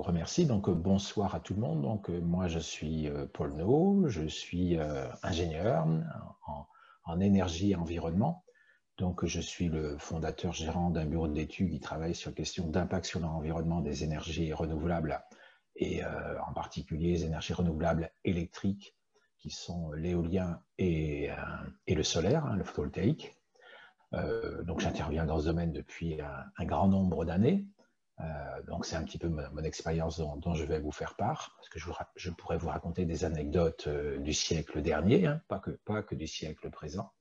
remercie. Donc, bonsoir à tout le monde. Donc, moi, je suis Paul No, je suis ingénieur en énergie et environnement. Donc, je suis le fondateur gérant d'un bureau d'études qui travaille sur la question d'impact sur l'environnement des énergies renouvelables et en particulier les énergies renouvelables électriques qui sont l'éolien et le solaire, le photovoltaïque. Donc, j'interviens dans ce domaine depuis un grand nombre d'années. Donc, c'est un petit peu mon expérience dont je vais vous faire part, parce que je pourrais vous raconter des anecdotes du siècle dernier, pas que du siècle présent.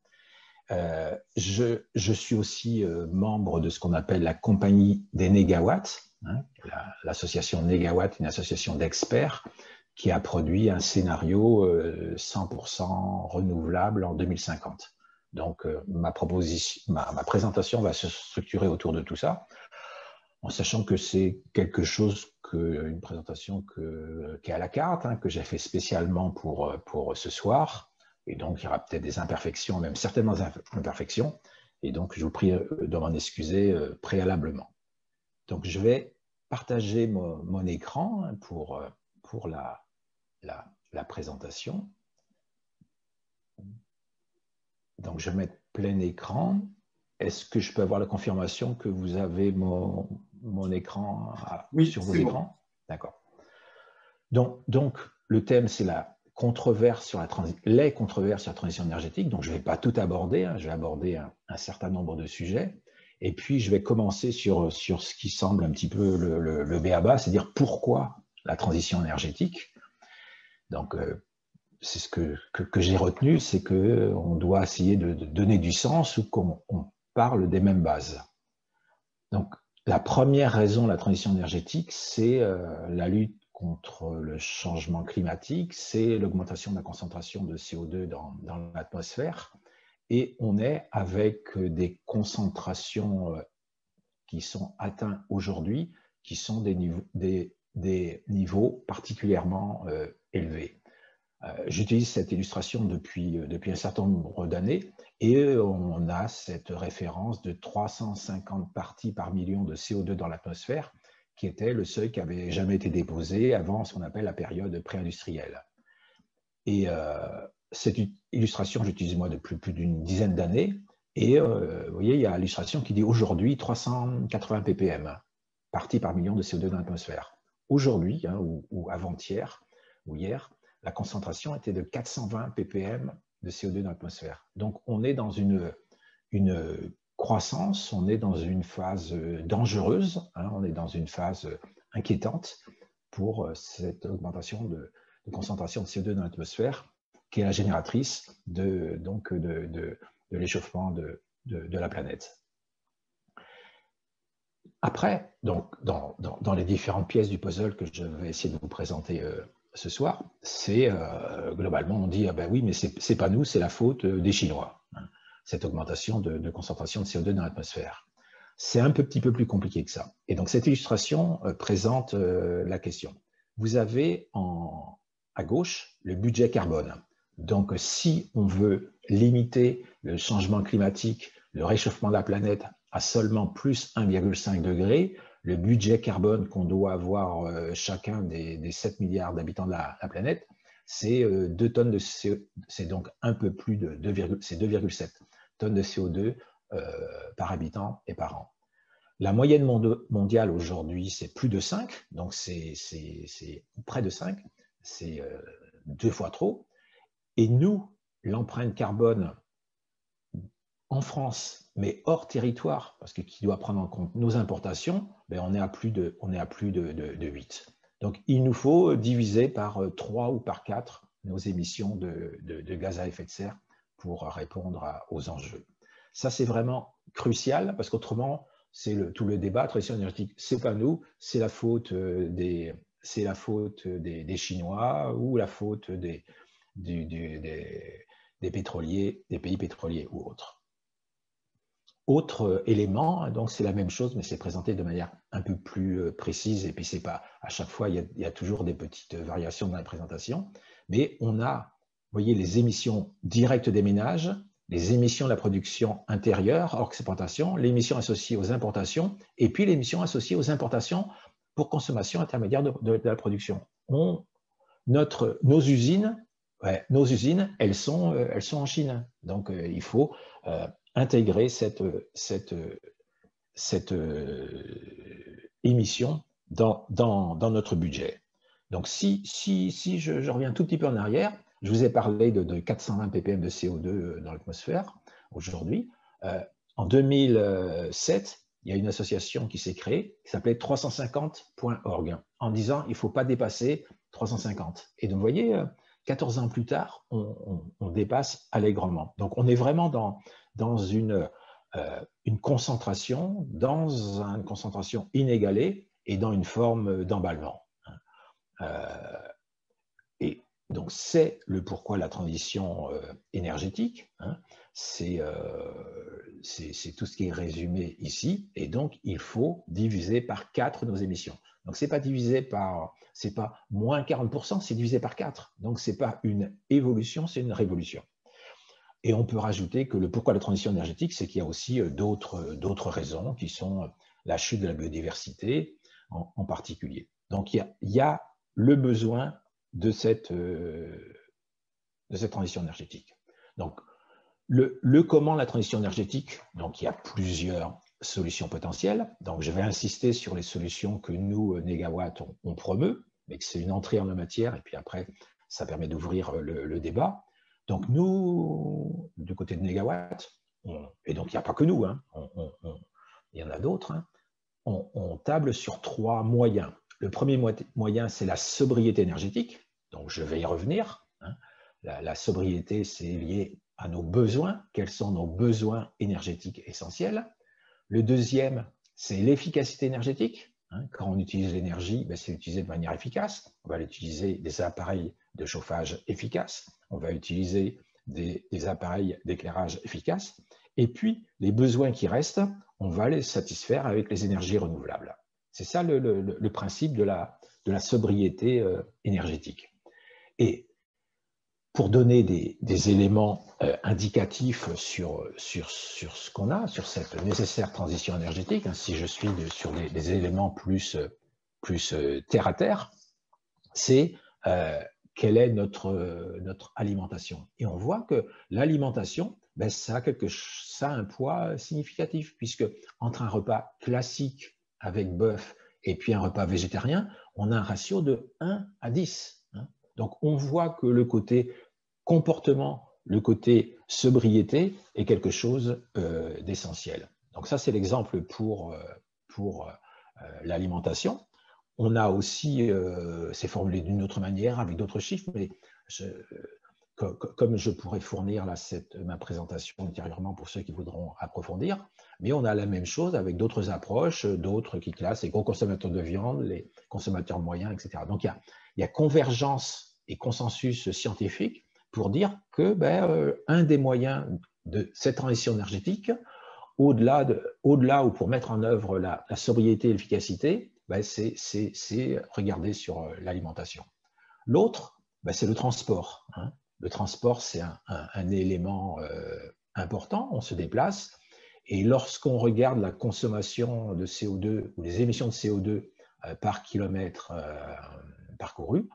Je suis aussi membre de ce qu'on appelle la compagnie des négawatts, l'association Négawatt, une association d'experts qui a produit un scénario 100% renouvelable en 2050. Donc, ma présentation va se structurer autour de tout ça, en sachant que c'est quelque chose, une présentation qui est à la carte, que j'ai fait spécialement pour ce soir. Et donc, il y aura peut-être des imperfections, même certainement des imperfections. Et donc, je vous prie de m'en excuser préalablement. Donc, je vais partager mon écran pour la présentation. Donc, je vais mettre plein écran. Est-ce que je peux avoir la confirmation que vous avez mon écran sur vos écrans? D'accord. Donc, le thème, c'est les controverses sur la transition énergétique. Donc, je ne vais pas tout aborder. Je vais aborder un certain nombre de sujets. Et puis, je vais commencer sur ce qui semble un petit peu le b.a.-ba, c'est-à-dire pourquoi la transition énergétique. Donc, c'est ce que j'ai retenu, c'est qu'on doit essayer de donner du sens ou qu'on parle des mêmes bases. Donc, la première raison de la transition énergétique, c'est la lutte contre le changement climatique, c'est l'augmentation de la concentration de CO2 dans l'atmosphère. Et on est avec des concentrations qui sont atteintes aujourd'hui, qui sont des niveaux particulièrement élevés. J'utilise cette illustration depuis un certain nombre d'années et on a cette référence de 350 parties par million de CO2 dans l'atmosphère qui était le seuil qui n'avait jamais été déposé avant ce qu'on appelle la période pré-industrielle. Et cette illustration, j'utilise moi depuis plus d'une dizaine d'années et vous voyez, il y a l'illustration qui dit aujourd'hui 380 ppm, parties par million de CO2 dans l'atmosphère. Aujourd'hui, ou avant-hier, ou hier, la concentration était de 420 ppm de CO2 dans l'atmosphère. Donc, on est dans une croissance, on est dans une phase dangereuse, on est dans une phase inquiétante pour cette augmentation de concentration de CO2 dans l'atmosphère, qui est la génératrice de l'échauffement de la planète. Après, donc, dans les différentes pièces du puzzle que je vais essayer de vous présenter ce soir, c'est globalement, on dit, ah ben oui, mais c'est pas nous, c'est la faute des Chinois, cette augmentation de concentration de CO2 dans l'atmosphère. C'est un petit peu plus compliqué que ça. Et donc, cette illustration présente la question. Vous avez à gauche le budget carbone. Donc, si on veut limiter le changement climatique, le réchauffement de la planète à seulement plus 1,5 degré, le budget carbone qu'on doit avoir chacun des 7 milliards d'habitants de la planète, c'est 2 tonnes de CO2, c'est donc un peu plus de 2,7 tonnes de CO2 par habitant et par an. La moyenne mondiale aujourd'hui, c'est plus de 5, donc c'est près de 5, c'est 2 fois trop. Et nous, l'empreinte carbone en France, mais hors territoire, parce que qui doit prendre en compte nos importations, ben on est à plus de 8. Donc, il nous faut diviser par 3 ou par 4 nos émissions de gaz à effet de serre pour répondre aux enjeux. Ça, c'est vraiment crucial, parce qu'autrement, c'est tout le débat transition énergétique. C'est pas nous, c'est la faute des Chinois ou la faute des pétroliers, des pays pétroliers ou autres. Autre élément, donc c'est la même chose, mais c'est présenté de manière un peu plus précise, et puis c'est pas, à chaque fois, il y a toujours des petites variations dans la présentation, mais on a, vous voyez, les émissions directes des ménages, les émissions de la production intérieure, hors exportation, l'émission associée aux importations, et puis l'émission associée aux importations pour consommation intermédiaire de la production. Nos usines, elles sont en Chine. Donc, il faut intégrer cette émission dans notre budget. Donc, si je reviens un tout petit peu en arrière, je vous ai parlé de 420 ppm de CO2 dans l'atmosphère aujourd'hui. En 2007, il y a une association qui s'est créée qui s'appelait 350.org en disant il ne faut pas dépasser 350. Et donc, vous voyez, 14 ans plus tard, on dépasse allègrement. Donc, on est vraiment dans une concentration, inégalée et dans une forme d'emballement. Et donc, c'est le pourquoi la transition énergétique. C'est tout ce qui est résumé ici. Et donc, il faut diviser par 4 nos émissions. Donc, c'est pas moins 40%, c'est divisé par 4. Donc, c'est pas une évolution, c'est une révolution. Et on peut rajouter que le pourquoi de la transition énergétique, c'est qu'il y a aussi d'autres raisons qui sont la chute de la biodiversité en particulier. Donc, il y a le besoin de cette transition énergétique. Donc, le comment la transition énergétique, donc il y a plusieurs solutions potentielles. Donc, je vais insister sur les solutions que nous, Négawatt, on promeut, mais que c'est une entrée en la matière, et puis après, ça permet d'ouvrir le débat. Donc, nous, du côté de Négawatt, et donc il n'y a pas que nous, il y en a d'autres, on table sur 3 moyens. Le premier moyen, c'est la sobriété énergétique. Donc, je vais y revenir. La sobriété, c'est lié à nos besoins. Quels sont nos besoins énergétiques essentiels? Le deuxième, c'est l'efficacité énergétique. Quand on utilise l'énergie, c'est utilisé de manière efficace. On va utiliser des appareils de chauffage efficaces. On va utiliser des appareils d'éclairage efficaces. Et puis, les besoins qui restent, on va les satisfaire avec les énergies renouvelables. C'est ça le principe de la sobriété énergétique. Et pour donner des éléments indicatifs sur ce qu'on a, sur cette nécessaire transition énergétique, si je suis sur des éléments plus terre à terre, c'est quelle est notre alimentation. Et on voit que l'alimentation, ça a un poids significatif, puisque entre un repas classique avec bœuf et puis un repas végétarien, on a un ratio de 1 à 10. Donc, on voit que le côté comportement, le côté sobriété est quelque chose d'essentiel. Donc, ça, c'est l'exemple pour l'alimentation. On a aussi, c'est formulé d'une autre manière, avec d'autres chiffres, mais comme je pourrais fournir ma présentation ultérieurement pour ceux qui voudront approfondir, mais on a la même chose avec d'autres approches, d'autres qui classent les gros consommateurs de viande, les consommateurs moyens, etc. Donc, il y a convergence et consensus scientifique pour dire que un des moyens de cette transition énergétique, au-delà ou pour mettre en œuvre la sobriété et l'efficacité, c'est regarder sur l'alimentation. L'autre, c'est le transport. Le transport, c'est un élément important, on se déplace, et lorsqu'on regarde la consommation de CO2 ou les émissions de CO2 par kilomètre parcouru,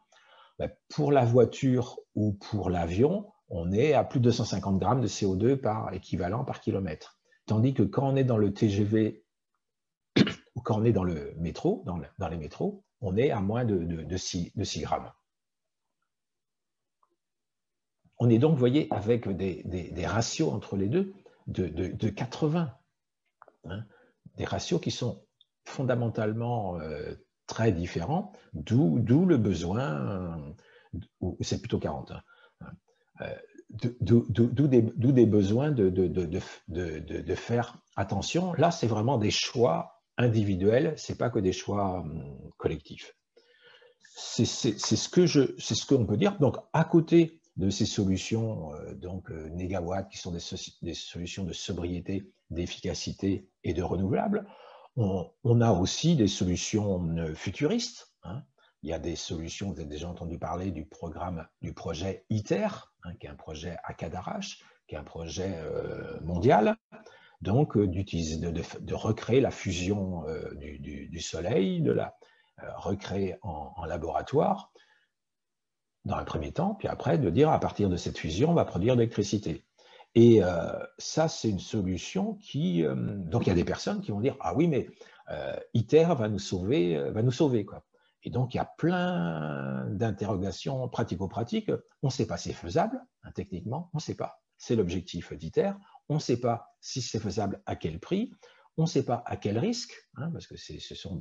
pour la voiture ou pour l'avion, on est à plus de 250 grammes de CO2 par équivalent par kilomètre. Tandis que quand on est dans le TGV ou quand on est dans le métro, dans les métros, on est à moins de 6 grammes. On est donc, vous voyez, avec des ratios entre les deux de 80. Des ratios qui sont fondamentalement très différents, d'où le besoin, ou c'est plutôt 40, d'où des besoins de faire attention. Là, c'est vraiment des choix individuels, c'est pas que des choix collectifs. C'est ce qu'on peut dire. Donc, à côté de ces solutions, Négawatt, qui sont des solutions de sobriété, d'efficacité et de renouvelables, on a aussi des solutions futuristes. Il y a des solutions, vous avez déjà entendu parler du projet ITER, qui est un projet à Cadarache, qui est un projet mondial, donc de recréer la fusion du Soleil, recréer en laboratoire, dans un premier temps, puis après de dire à partir de cette fusion, on va produire de l'électricité. Et ça, c'est une solution qui... donc, il y a des personnes qui vont dire « Ah oui, mais ITER va nous sauver, quoi. » Et donc, il y a plein d'interrogations pratico-pratiques. On ne sait pas si c'est faisable, hein, techniquement, on ne sait pas. C'est l'objectif d'ITER. On ne sait pas si c'est faisable, à quel prix. On ne sait pas à quel risque, hein, parce que ce sont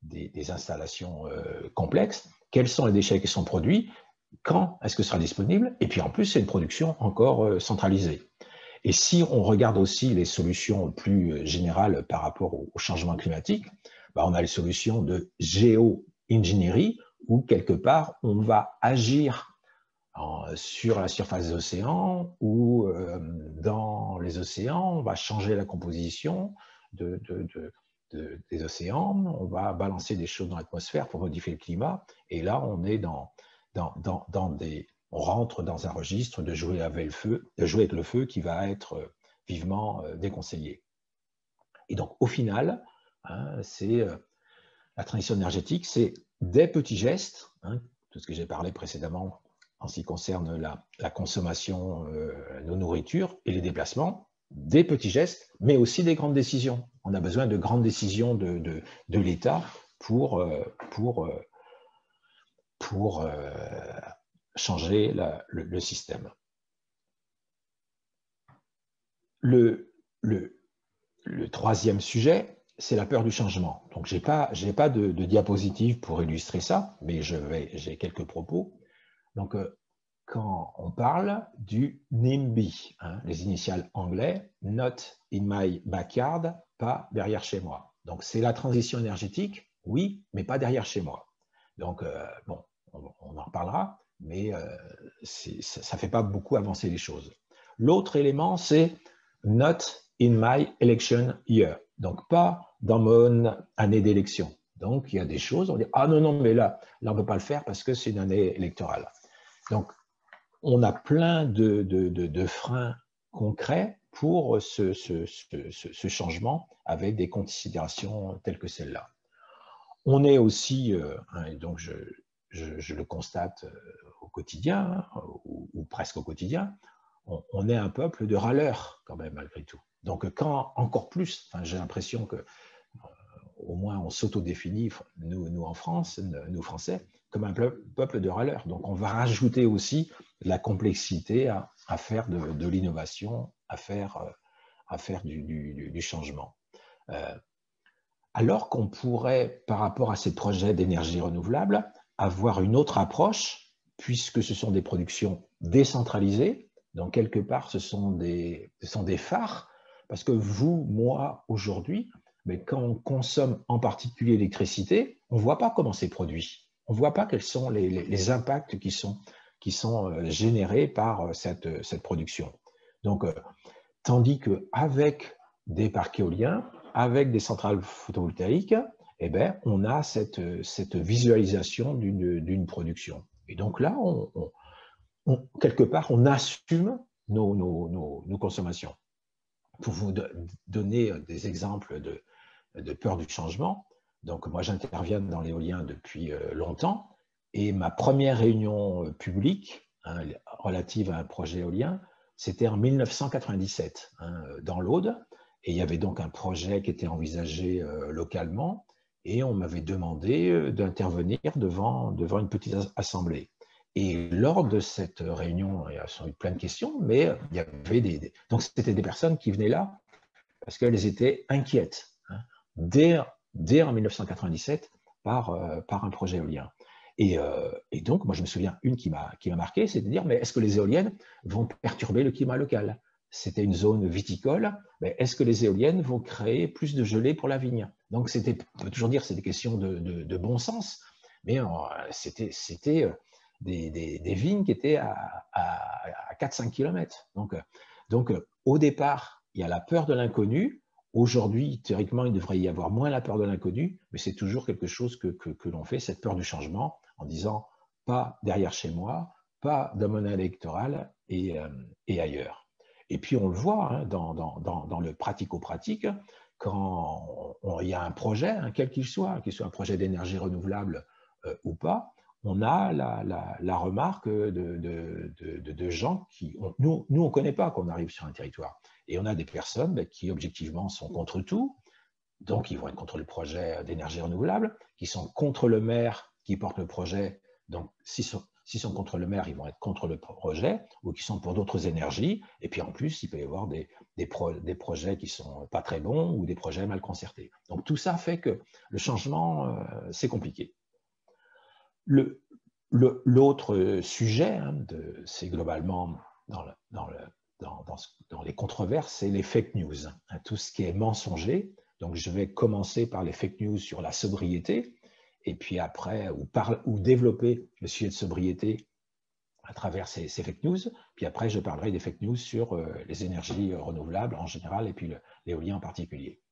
des installations complexes. Quels sont les déchets qui sont produits? Quand est-ce que ce sera disponible? Et puis en plus, c'est une production encore centralisée. Et si on regarde aussi les solutions plus générales par rapport au changement climatique, bah on a les solutions de géo-ingénierie où quelque part on va agir sur la surface des océans ou dans les océans, on va changer la composition des océans, on va balancer des choses dans l'atmosphère pour modifier le climat. Et là, on est on rentre dans un registre de jouer avec le feu qui va être vivement déconseillé. Et donc, au final, hein, la transition énergétique, c'est des petits gestes, hein, tout ce que j'ai parlé précédemment en ce qui concerne la consommation, nos nourritures et les déplacements, des petits gestes, mais aussi des grandes décisions. On a besoin de grandes décisions de l'État pour changer le système. Le troisième sujet, c'est la peur du changement. Donc, je n'ai pas de diapositive pour illustrer ça, mais j'ai quelques propos. Donc, quand on parle du NIMBY, hein, les initiales anglais, Not in my backyard, pas derrière chez moi. Donc, c'est la transition énergétique, oui, mais pas derrière chez moi. Donc, bon, on en reparlera, mais ça ne fait pas beaucoup avancer les choses. L'autre élément, c'est Not in my election year. Donc, pas dans mon année d'élection. Donc, il y a des choses, on dit, ah non, mais là on ne peut pas le faire parce que c'est une année électorale. Donc, on a plein de freins concrets pour ce changement avec des considérations telles que celle-là. On est aussi, et donc je le constate au quotidien, ou presque au quotidien, on est un peuple de râleurs quand même, malgré tout. Donc, quand encore plus, j'ai l'impression que au moins on s'autodéfinit, nous en France, nous Français, comme un peuple de râleurs. Donc, on va rajouter aussi la complexité à faire de l'innovation, à faire du changement. Alors qu'on pourrait, par rapport à ces projets d'énergie renouvelable, avoir une autre approche, puisque ce sont des productions décentralisées. Donc, quelque part, ce sont des phares, parce que vous, moi, aujourd'hui, mais quand on consomme en particulier l'électricité, on ne voit pas comment c'est produit. On ne voit pas quels sont les impacts qui sont générés par cette production. Donc, tandis qu'avec des parcs éoliens, avec des centrales photovoltaïques, eh bien, on a cette visualisation d'une production. Et donc là, quelque part, on assume nos consommations. Pour vous donner des exemples de peur du changement, donc moi j'interviens dans l'éolien depuis longtemps, et ma première réunion publique relative à un projet éolien, c'était en 1997, dans l'Aude, et il y avait donc un projet qui était envisagé localement, et on m'avait demandé d'intervenir devant une petite assemblée. Et lors de cette réunion, il y a eu plein de questions, mais il y avait donc c'était des personnes qui venaient là parce qu'elles étaient inquiètes, dès en 1997 par un projet éolien. Et donc, moi, je me souviens une qui m'a marqué, c'est de dire, mais est-ce que les éoliennes vont perturber le climat local? C'était une zone viticole, mais est-ce que les éoliennes vont créer plus de gelée pour la vigne? Donc, on peut toujours dire que c'est des questions de bon sens, mais c'était des vignes qui étaient à 4-5 km. Donc, au départ, il y a la peur de l'inconnu. Aujourd'hui, théoriquement, il devrait y avoir moins la peur de l'inconnu, mais c'est toujours quelque chose que l'on fait, cette peur du changement, en disant pas derrière chez moi, pas dans mon électoral et ailleurs. Et puis, on le voit dans le pratico-pratique, quand il y a un projet, hein, quel qu'il soit un projet d'énergie renouvelable ou pas, on a la remarque de gens qui, nous on ne connaît pas qu'on arrive sur un territoire. Et on a des personnes qui objectivement sont contre tout, donc ils vont être contre le projet d'énergie renouvelable, qui sont contre le maire qui porte le projet, donc s'ils sont contre le maire, ils vont être contre le projet, ou qui sont pour d'autres énergies, et puis en plus, il peut y avoir des projets qui ne sont pas très bons, ou des projets mal concertés. Donc tout ça fait que le changement, c'est compliqué. L'autre sujet, hein, c'est globalement dans les controverses, c'est les fake news, hein, tout ce qui est mensonger. Donc je vais commencer par les fake news sur la sobriété, et puis après, ou développer le sujet de sobriété à travers ces fake news, puis après je parlerai des fake news sur les énergies renouvelables en général, et puis l'éolien en particulier.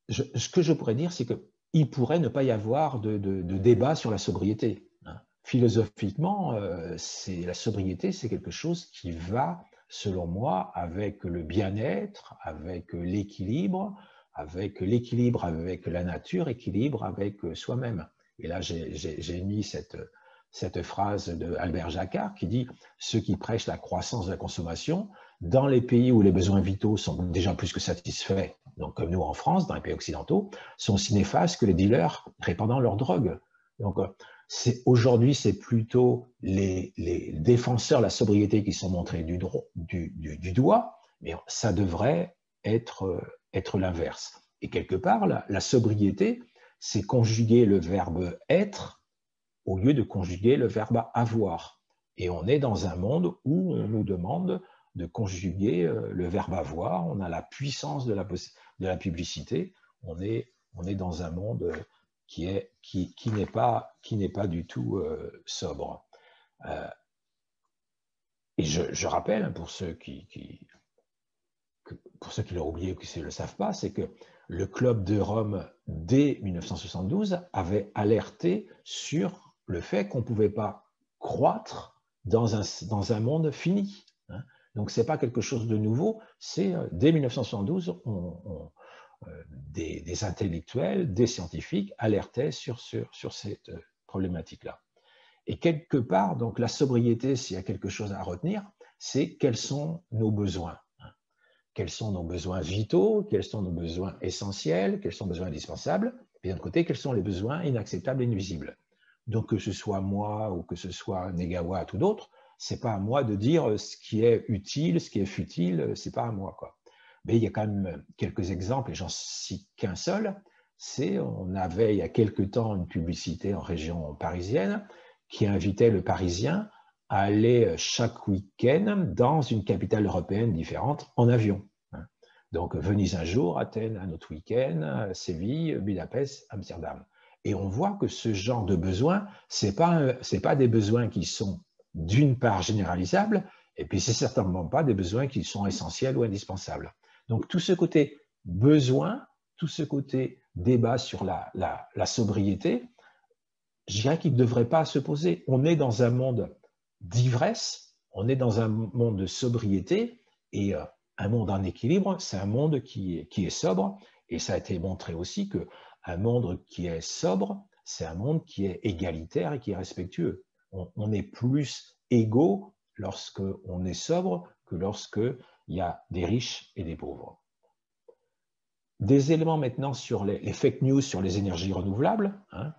Ce que je pourrais dire, c'est qu'il pourrait ne pas y avoir de débat sur la sobriété. Hein. Philosophiquement, la sobriété, c'est quelque chose qui va, selon moi, avec le bien-être, avec l'équilibre avec la nature, équilibre avec soi-même. Et là, j'ai mis cette phrase d'Albert Jacquard qui dit « Ceux qui prêchent la croissance de la consommation, dans les pays où les besoins vitaux sont déjà plus que satisfaits, donc comme nous en France, dans les pays occidentaux, sont aussi néfastes que les dealers répandant leur drogue. » Donc, aujourd'hui, c'est plutôt les défenseurs de la sobriété qui sont montrés du doigt, mais ça devrait être l'inverse. Et quelque part, la sobriété, c'est conjuguer le verbe être au lieu de conjuguer le verbe avoir. Et on est dans un monde où on nous demande de conjuguer le verbe avoir. On a la puissance de la publicité. On est dans un monde qui n'est pas du tout sobre. Et je rappelle, pour ceux qui l'ont oublié ou qui ne le savent pas, c'est que le Club de Rome, dès 1972, avait alerté sur le fait qu'on ne pouvait pas croître dans un monde fini. Hein. Donc, ce n'est pas quelque chose de nouveau, c'est dès 1972, des intellectuels, des scientifiques alertaient sur cette problématique-là. Et quelque part, donc, la sobriété, s'il y a quelque chose à retenir, c'est quels sont nos besoins. Quels sont nos besoins vitaux, quels sont nos besoins essentiels, quels sont nos besoins indispensables, et d'un autre côté, quels sont les besoins inacceptables et nuisibles. Donc, que ce soit moi ou que ce soit Negawatt ou d'autres, ce n'est pas à moi de dire ce qui est utile, ce qui est futile, ce n'est pas à moi, quoi. Mais il y a quand même quelques exemples, et j'en cite qu'un seul. On avait il y a quelque temps une publicité en région parisienne qui invitait le Parisien à aller chaque week-end dans une capitale européenne différente en avion. Donc Venise un jour, Athènes un autre week-end, Séville, Budapest, Amsterdam. Et on voit que ce genre de besoins, ce n'est pas des besoins qui sont d'une part généralisables, et puis c'est certainement pas des besoins qui sont essentiels ou indispensables. Donc tout ce côté besoin, tout ce côté débat sur la sobriété, je dirais qu'il ne devrait pas se poser. On est dans un monde d'ivresse, on est dans un monde de sobriété, et un monde en équilibre, c'est un monde qui est sobre, et ça a été montré aussi qu'un monde qui est sobre, c'est un monde qui est égalitaire et qui est respectueux. On est plus égaux lorsqu'on est sobre que lorsqu'il y a des riches et des pauvres. Des éléments maintenant sur les fake news sur les énergies renouvelables. Hein.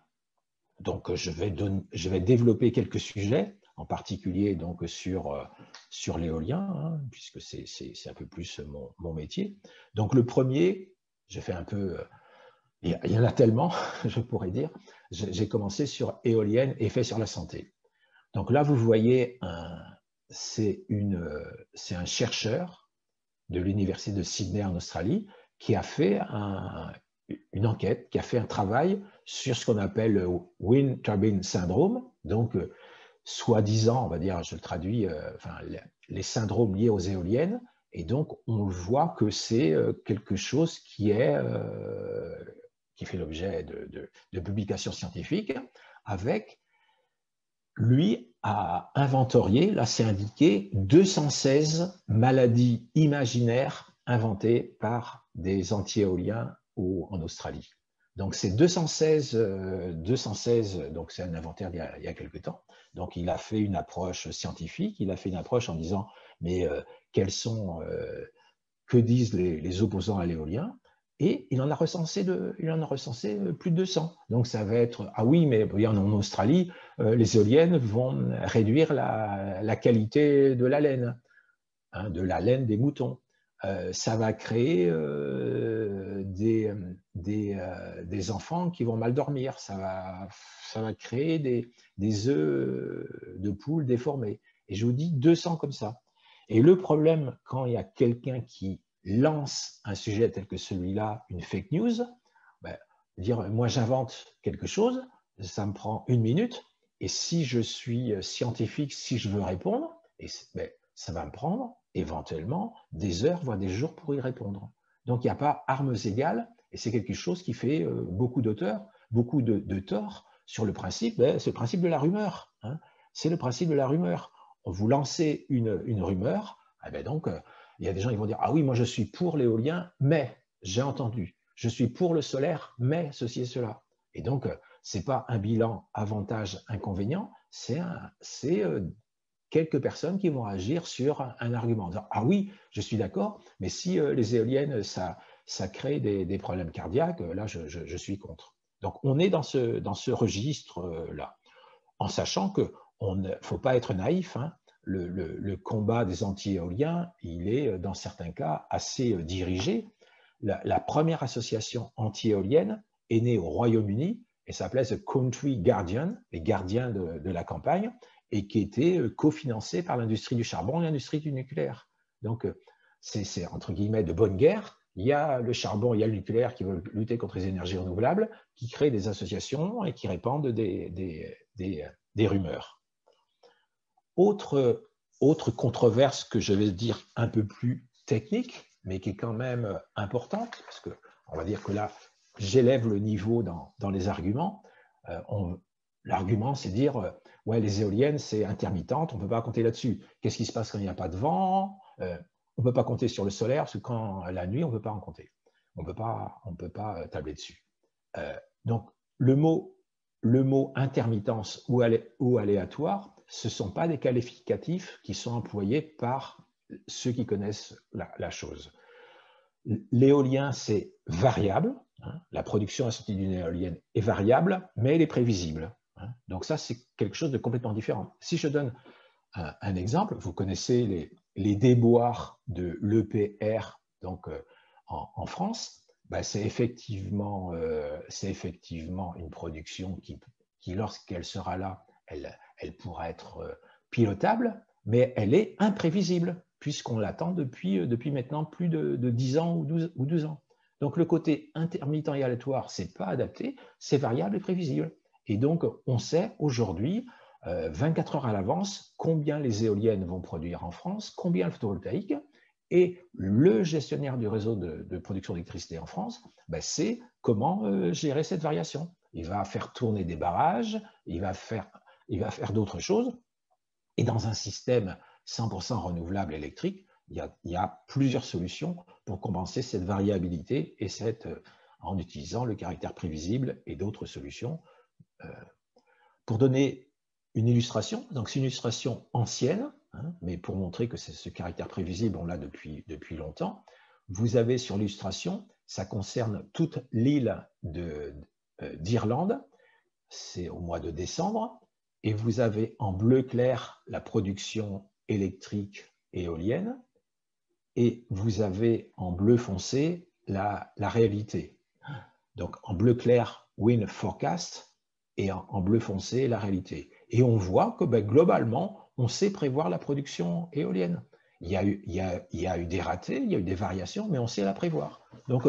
Donc, je vais développer quelques sujets, en particulier donc, sur l'éolien, hein, puisque c'est un peu plus mon métier. Donc, le premier, j'ai fait un peu... il y en a tellement, je pourrais dire. J'ai commencé sur éolienne, effet sur la santé. Donc là, vous voyez, c'est un chercheur de l'université de Sydney en Australie qui a fait une enquête, qui a fait un travail sur ce qu'on appelle le Wind Turbine Syndrome, donc soi-disant, on va dire, je le traduis, les syndromes liés aux éoliennes, et donc on voit que c'est quelque chose qui fait l'objet de publications scientifiques, avec, lui, a inventorié, là c'est indiqué, 216 maladies imaginaires inventé par des anti-éoliens en Australie. Donc c'est 216, donc c'est un inventaire il y a quelque temps. Donc il a fait une approche scientifique, il a fait une approche en disant mais que disent les opposants à l'éolien? Et il en a recensé plus de 200. Donc ça va être, ah oui, mais en Australie, les éoliennes vont réduire la qualité de la laine, hein, de la laine des moutons. Ça va créer des enfants qui vont mal dormir. Ça va créer des œufs de poules déformés. Et je vous dis 200 comme ça. Et le problème, quand il y a quelqu'un qui lance un sujet tel que celui-là, une fake news, ben, dire moi j'invente quelque chose, ça me prend 1 minute, et si je suis scientifique, si je veux répondre, ben, ça va me prendre éventuellement des heures, voire des jours pour y répondre. Donc il n'y a pas armes égales, et c'est quelque chose qui fait beaucoup d'auteurs, beaucoup de tort sur le principe, ben, c'est le principe de la rumeur. Hein. C'est le principe de la rumeur. Vous lancez une rumeur, eh ben donc il y a des gens qui vont dire ah oui, moi je suis pour l'éolien, mais j'ai entendu, je suis pour le solaire, mais ceci et cela. Et donc c'est pas un bilan avantage-inconvénient, c'est quelques personnes qui vont agir sur un argument. Dire, ah oui, je suis d'accord, mais si les éoliennes, ça crée des problèmes cardiaques, là, je suis contre. Donc, on est dans ce registre-là, en sachant qu'il ne faut pas être naïf. Hein. Le combat des anti-éoliens, il est, dans certains cas, assez dirigé. La première association anti-éolienne est née au Royaume-Uni et s'appelait The Country Guardian, les gardiens de la campagne, et qui était cofinancé par l'industrie du charbon et l'industrie du nucléaire. Donc, c'est entre guillemets de bonne guerre. Il y a le charbon, il y a le nucléaire qui veulent lutter contre les énergies renouvelables, qui créent des associations et qui répandent des rumeurs. Autre controverse que je vais dire un peu plus technique, mais qui est quand même importante, parce que on va dire que là, j'élève le niveau dans les arguments. L'argument, c'est dire ouais, les éoliennes, c'est intermittente, on ne peut pas compter là-dessus. Qu'est-ce qui se passe quand il n'y a pas de vent? On ne peut pas compter sur le solaire, parce que quand la nuit, on ne peut pas en compter. On ne peut pas tabler dessus. Donc, le mot intermittence ou aléatoire, ce ne sont pas des qualificatifs qui sont employés par ceux qui connaissent la chose. L'éolien, c'est variable. Hein, la production à sortie d'une éolienne est variable, mais elle est prévisible. Hein, donc ça, c'est quelque chose de complètement différent. Si je donne un exemple, vous connaissez les déboires de l'EPR donc, en France. Ben, c'est effectivement une production qui lorsqu'elle sera là, elle pourra être pilotable, mais elle est imprévisible, puisqu'on l'attend depuis maintenant plus de 10 ans ou 12 ans. Donc le côté intermittent et aléatoire, ce n'est pas adapté, c'est variable et prévisible. Et donc on sait aujourd'hui, 24 heures à l'avance, combien les éoliennes vont produire en France, combien le photovoltaïque, et le gestionnaire du réseau de production d'électricité en France, ben, c'est comment gérer cette variation. Il va faire tourner des barrages, il va faire d'autres choses. Et dans un système 100% renouvelable électrique, il y a plusieurs solutions pour compenser cette variabilité et en utilisant le caractère prévisible et d'autres solutions. Pour donner une illustration, donc c'est une illustration ancienne, hein, mais pour montrer que ce caractère prévisible, on l'a depuis longtemps. Vous avez sur l'illustration, ça concerne toute l'île d'Irlande, c'est au mois de décembre, et vous avez en bleu clair la production électrique éolienne, et vous avez en bleu foncé la réalité. Donc en bleu clair, wind forecast, et en bleu foncé, la réalité. Et on voit que globalement, on sait prévoir la production éolienne. Il y a eu des ratés, il y a eu des variations, mais on sait la prévoir. Donc,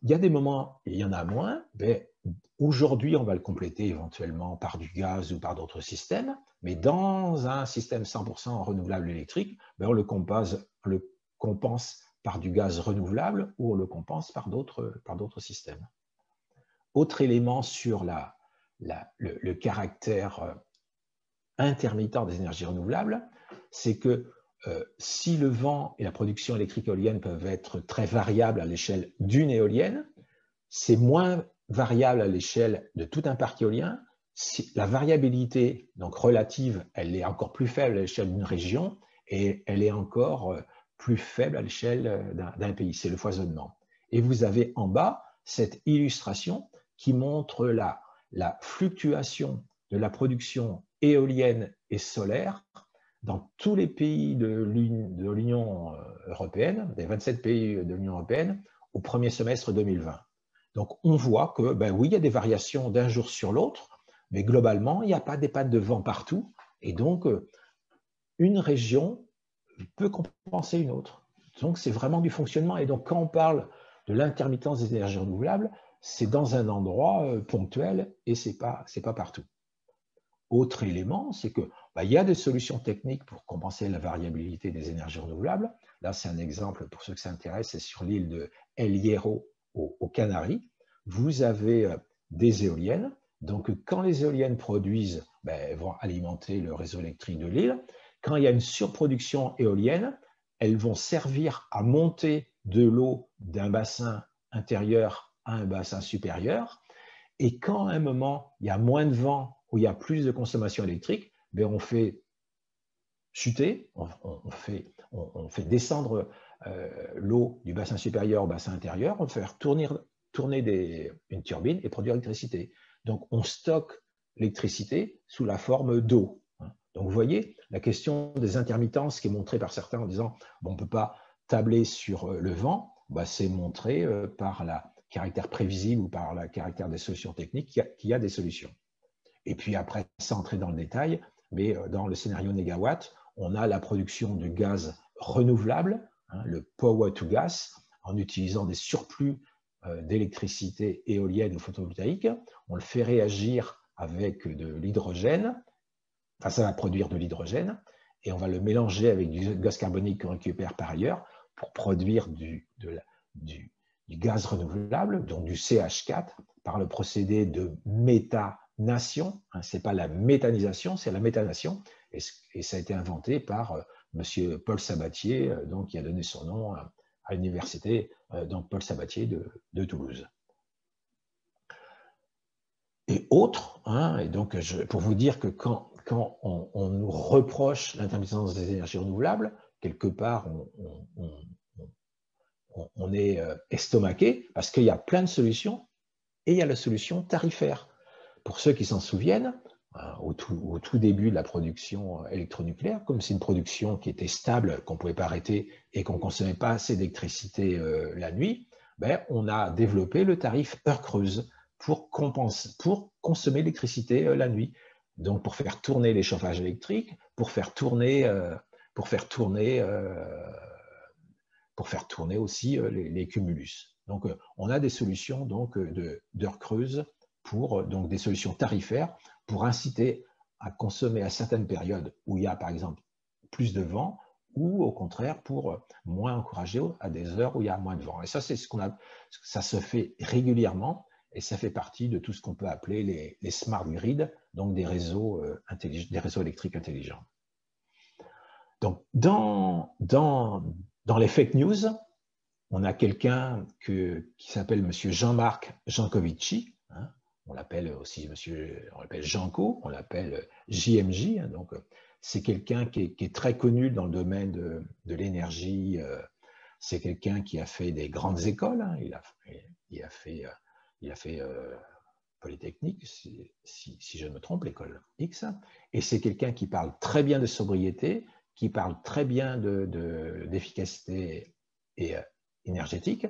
il y a des moments, il y en a moins. Aujourd'hui, on va le compléter éventuellement par du gaz ou par d'autres systèmes, mais dans un système 100% renouvelable électrique, on le compense par du gaz renouvelable ou on le compense par d'autres systèmes. Autre élément sur le caractère intermittent des énergies renouvelables, c'est que si le vent et la production électrique éolienne peuvent être très variables à l'échelle d'une éolienne, c'est moins variable à l'échelle de tout un parc éolien. Si la variabilité donc relative, elle est encore plus faible à l'échelle d'une région et elle est encore plus faible à l'échelle d'un pays. C'est le foisonnement. Et vous avez en bas cette illustration qui montre la fluctuation de la production éolienne et solaire dans tous les pays de l'Union européenne, des 27 pays de l'Union européenne, au premier semestre 2020. Donc, on voit que, ben oui, il y a des variations d'un jour sur l'autre, mais globalement, il n'y a pas des pannes de vent partout. Et donc, une région peut compenser une autre. Donc, c'est vraiment du fonctionnement. Et donc, quand on parle de l'intermittence des énergies renouvelables, c'est dans un endroit ponctuel et ce n'est pas partout. Autre élément, c'est qu'il y a des solutions techniques pour compenser la variabilité des énergies renouvelables. Là, c'est un exemple pour ceux que ça intéresse, c'est sur l'île de El Hierro aux Canaries. Vous avez des éoliennes. Donc, quand les éoliennes produisent, elles vont alimenter le réseau électrique de l'île. Quand il y a une surproduction éolienne, elles vont servir à monter de l'eau d'un bassin intérieur à un bassin supérieur. Et quand à un moment, il y a moins de vent, où il y a plus de consommation électrique, on fait chuter, on fait descendre l'eau du bassin supérieur au bassin intérieur, on fait tourner une turbine et produire l'électricité. Donc, on stocke l'électricité sous la forme d'eau. Donc, vous voyez, la question des intermittences qui est montrée par certains en disant on ne peut pas tabler sur le vent, c'est montré par le caractère prévisible ou par le caractère des solutions techniques qu'il y a des solutions. Et puis après, sans entrer dans le détail, mais dans le scénario négawatt, on a la production de gaz renouvelable, le power to gas, en utilisant des surplus d'électricité éolienne ou photovoltaïque. On le fait réagir avec de l'hydrogène, enfin ça va produire de l'hydrogène, et on va le mélanger avec du gaz carbonique qu'on récupère par ailleurs pour produire du gaz renouvelable, donc du CH4, par le procédé de méthanation. Ce n'est pas la méthanisation, c'est la méthanation, et ça a été inventé par M. Paul Sabatier, qui a donné son nom à l'université Paul Sabatier de Toulouse. Et autre, et donc pour vous dire que quand on nous reproche l'intermittence des énergies renouvelables, quelque part on est estomaqué parce qu'il y a plein de solutions et il y a la solution tarifaire. Pour ceux qui s'en souviennent, au tout début de la production électronucléaire, comme c'est une production qui était stable, qu'on ne pouvait pas arrêter et qu'on ne consommait pas assez d'électricité la nuit, on a développé le tarif heure creuse pour consommer l'électricité la nuit. Donc pour faire tourner les chauffages électriques, pour faire tourner aussi les cumulus. Donc on a des solutions d'heure creuse pour des solutions tarifaires pour inciter à consommer à certaines périodes où il y a par exemple plus de vent, ou au contraire pour moins encourager à des heures où il y a moins de vent. Et ça, c'est ça se fait régulièrement et ça fait partie de tout ce qu'on peut appeler les smart grids, donc des réseaux électriques intelligents. Donc dans les fake news, on a quelqu'un qui s'appelle M. Jean-Marc Jancovici, on l'appelle aussi on l'appelle Janco, on l'appelle JMJ, donc c'est quelqu'un qui est très connu dans le domaine de l'énergie. C'est quelqu'un qui a fait des grandes écoles. Il a fait Polytechnique, si je ne me trompe, l'école X. Et c'est quelqu'un qui parle très bien de sobriété, qui parle très bien d'efficacité énergétique,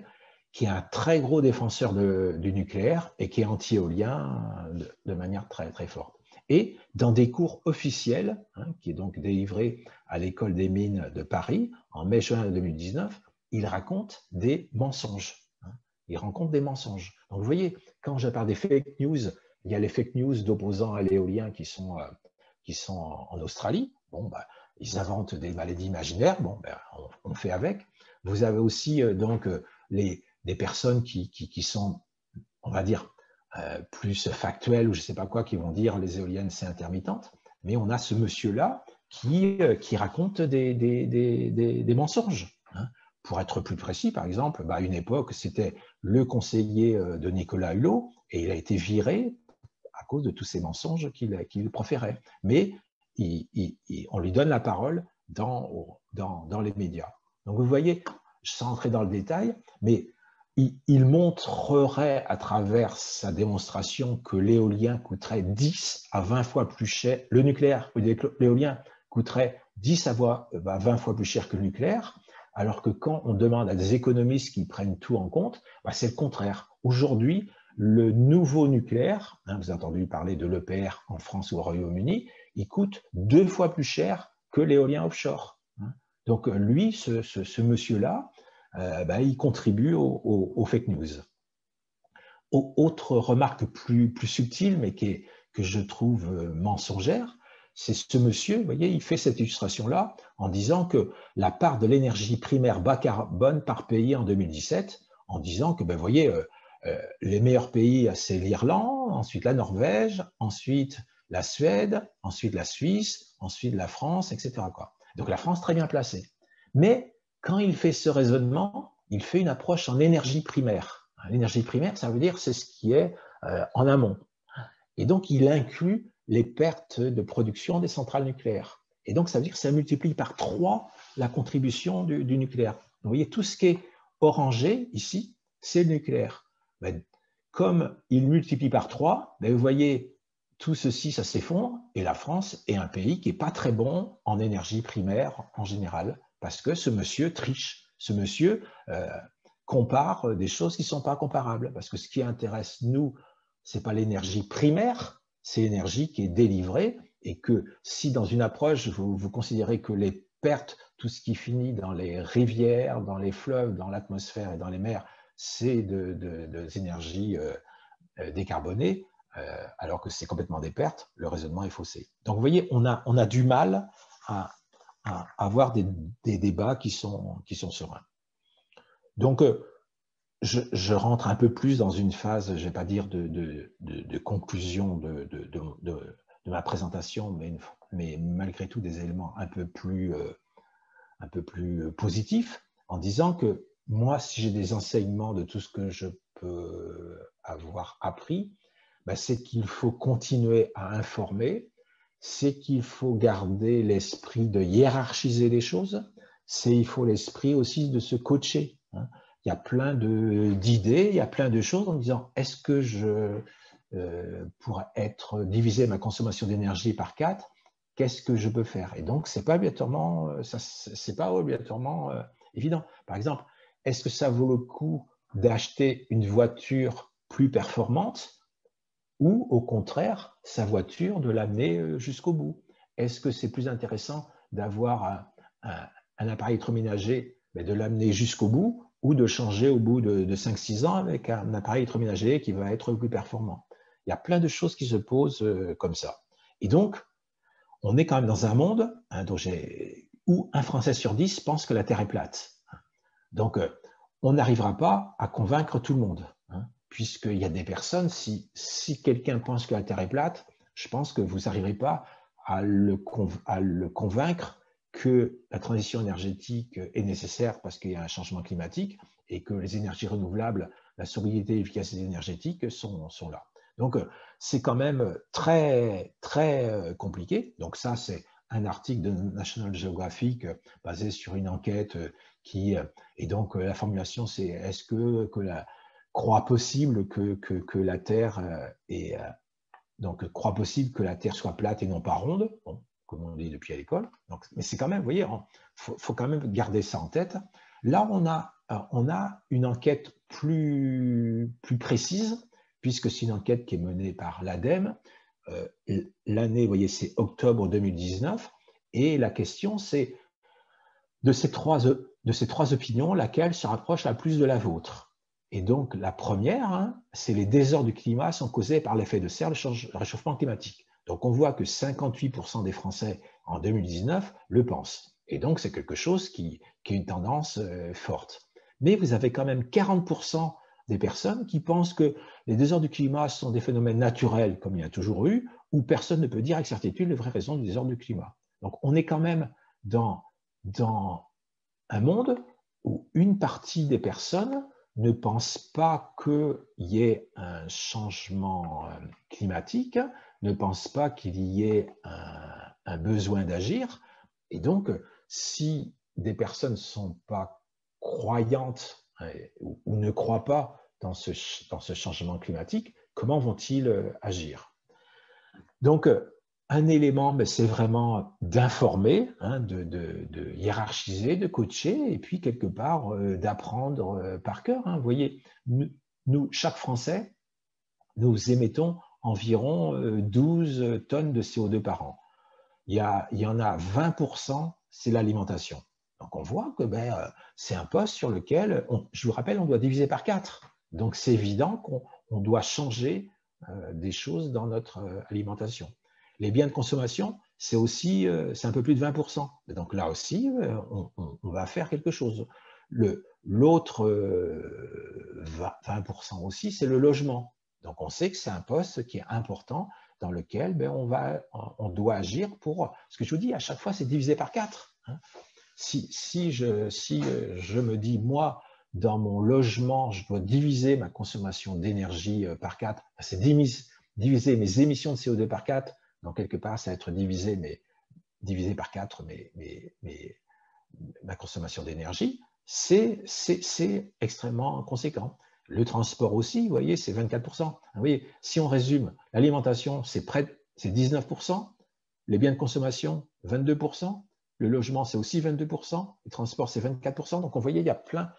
qui est un très gros défenseur du nucléaire et qui est anti-éolien de manière très, très forte. Et dans des cours officiels, qui est donc délivré à l'École des mines de Paris en mai-juin 2019, il raconte des mensonges. Il raconte des mensonges. Donc vous voyez, quand je parle des fake news, il y a les fake news d'opposants à l'éolien qui sont en Australie. Ils inventent des maladies imaginaires. On fait avec. Vous avez aussi des personnes qui sont, on va dire, plus factuelles ou je ne sais pas quoi, qui vont dire les éoliennes c'est intermittente. Mais on a ce monsieur-là qui racontent des mensonges. Hein. Pour être plus précis, par exemple, à une époque, c'était le conseiller de Nicolas Hulot, et il a été viré à cause de tous ces mensonges qu'il proférait. Mais on lui donne la parole dans les médias. Donc vous voyez, sans entrer dans le détail, mais il montrerait à travers sa démonstration que l'éolien coûterait 10 à 20 fois plus cher, le nucléaire, l'éolien coûterait 10 à 20 fois plus cher que le nucléaire, alors que quand on demande à des économistes qui prennent tout en compte, c'est le contraire. Aujourd'hui, le nouveau nucléaire, vous avez entendu parler de l'EPR en France ou au Royaume-Uni, il coûte 2 fois plus cher que l'éolien offshore. Donc lui, ce monsieur-là, il contribue aux fake news. Autre remarque plus subtile, mais que je trouve mensongère, c'est ce monsieur, vous voyez, il fait cette illustration-là en disant que la part de l'énergie primaire bas carbone par pays en 2017, en disant que, vous voyez, les meilleurs pays, c'est l'Irlande, ensuite la Norvège, ensuite la Suède, ensuite la Suisse, ensuite la France, etc. Donc la France, très bien placée. Mais quand il fait ce raisonnement, il fait une approche en énergie primaire. L'énergie primaire, ça veut dire c'est ce qui est en amont. Et donc, il inclut les pertes de production des centrales nucléaires. Et donc, ça veut dire que ça multiplie par 3 la contribution du nucléaire. Donc, vous voyez, tout ce qui est orangé ici, c'est le nucléaire. Comme il multiplie par 3, vous voyez, tout ceci, ça s'effondre, et la France est un pays qui n'est pas très bon en énergie primaire en général, parce que ce monsieur triche, ce monsieur compare des choses qui ne sont pas comparables, parce que ce qui intéresse nous, ce n'est pas l'énergie primaire, c'est l'énergie qui est délivrée, et que si dans une approche, vous considérez que les pertes, tout ce qui finit dans les rivières, dans les fleuves, dans l'atmosphère et dans les mers, c'est des énergies décarbonées, alors que c'est complètement des pertes, le raisonnement est faussé. Donc vous voyez, on a du mal à avoir des débats qui sont sereins. Donc, je rentre un peu plus dans une phase, je ne vais pas dire de conclusion de ma présentation, mais malgré tout des éléments un peu plus positifs, en disant que moi, si j'ai des enseignements de tout ce que je peux avoir appris, c'est qu'il faut continuer à informer, c'est qu'il faut garder l'esprit de hiérarchiser les choses, il faut l'esprit aussi de se coacher. Il y a plein d'idées, il y a plein de choses en disant est-ce que je pourrais diviser ma consommation d'énergie par 4, qu'est-ce que je peux faire? Et donc, c'est pas obligatoirement évident. Par exemple, est-ce que ça vaut le coup d'acheter une voiture plus performante ou au contraire, sa voiture, de l'amener jusqu'au bout? Est-ce que c'est plus intéressant d'avoir un appareil électroménager, mais de l'amener jusqu'au bout, ou de changer au bout de 5-6 ans avec un appareil électroménager qui va être plus performant? Il y a plein de choses qui se posent comme ça. Et donc, on est quand même dans un monde où un Français sur 10 pense que la Terre est plate. Donc, on n'arrivera pas à convaincre tout le monde. Puisqu'il y a des personnes, si quelqu'un pense que la Terre est plate, je pense que vous n'arriverez pas à le convaincre que la transition énergétique est nécessaire parce qu'il y a un changement climatique et que les énergies renouvelables, la sobriété et l'efficacité énergétique sont là. Donc, c'est quand même très, très compliqué. Donc ça, c'est un article de National Geographic basé sur une enquête et donc la formulation, c'est est-ce que croit possible que la Terre croit possible que la Terre soit plate et non pas ronde, bon, comme on dit depuis à l'école. Mais c'est quand même, vous voyez, faut quand même garder ça en tête. Là, on a une enquête plus précise, puisque c'est une enquête qui est menée par l'ADEME. L'année, vous voyez, c'est octobre 2019, et la question, c'est de ces trois opinions, laquelle se rapproche la plus de la vôtre? Et donc, la première, c'est les désordres du climat sont causés par l'effet de serre, le réchauffement climatique. Donc, on voit que 58% des Français en 2019 le pensent. Et donc, c'est quelque chose qui est une tendance forte. Mais vous avez quand même 40% des personnes qui pensent que les désordres du climat sont des phénomènes naturels, comme il y a toujours eu, où personne ne peut dire avec certitude les vraies raisons du désordre du climat. Donc, on est quand même dans un monde où une partie des personnes ne pense pas qu'il y ait un changement climatique, ne pense pas qu'il y ait un besoin d'agir. Et donc, si des personnes ne sont pas croyantes ou ne croient pas dans ce changement climatique, comment vont-ils agir? Donc, un élément, c'est vraiment d'informer, hein, de hiérarchiser, de coacher, et puis quelque part d'apprendre par cœur. Hein. Vous voyez, nous, chaque Français, nous émettons environ 12 tonnes de CO2 par an. Il y en a 20%, c'est l'alimentation. Donc on voit que c'est un poste sur lequel, je vous rappelle, on doit diviser par 4. Donc c'est évident qu'on doit changer des choses dans notre alimentation. Les biens de consommation, c'est un peu plus de 20%. Donc là aussi, on va faire quelque chose. L'autre 20% aussi, c'est le logement. Donc on sait que c'est un poste qui est important dans lequel on doit agir pour... Ce que je vous dis, à chaque fois, c'est divisé par 4. Hein. Si je me dis, moi, dans mon logement, je dois diviser ma consommation d'énergie par 4, c'est diviser mes émissions de CO2 par 4, donc quelque part, ça va être divisé par 4 ma consommation d'énergie, c'est extrêmement conséquent. Le transport aussi, vous voyez, c'est 24%. Vous voyez, si on résume, l'alimentation, c'est 19%, les biens de consommation, 22%, le logement, c'est aussi 22%, le transport, c'est 24%. Donc, vous voyez, il y a plein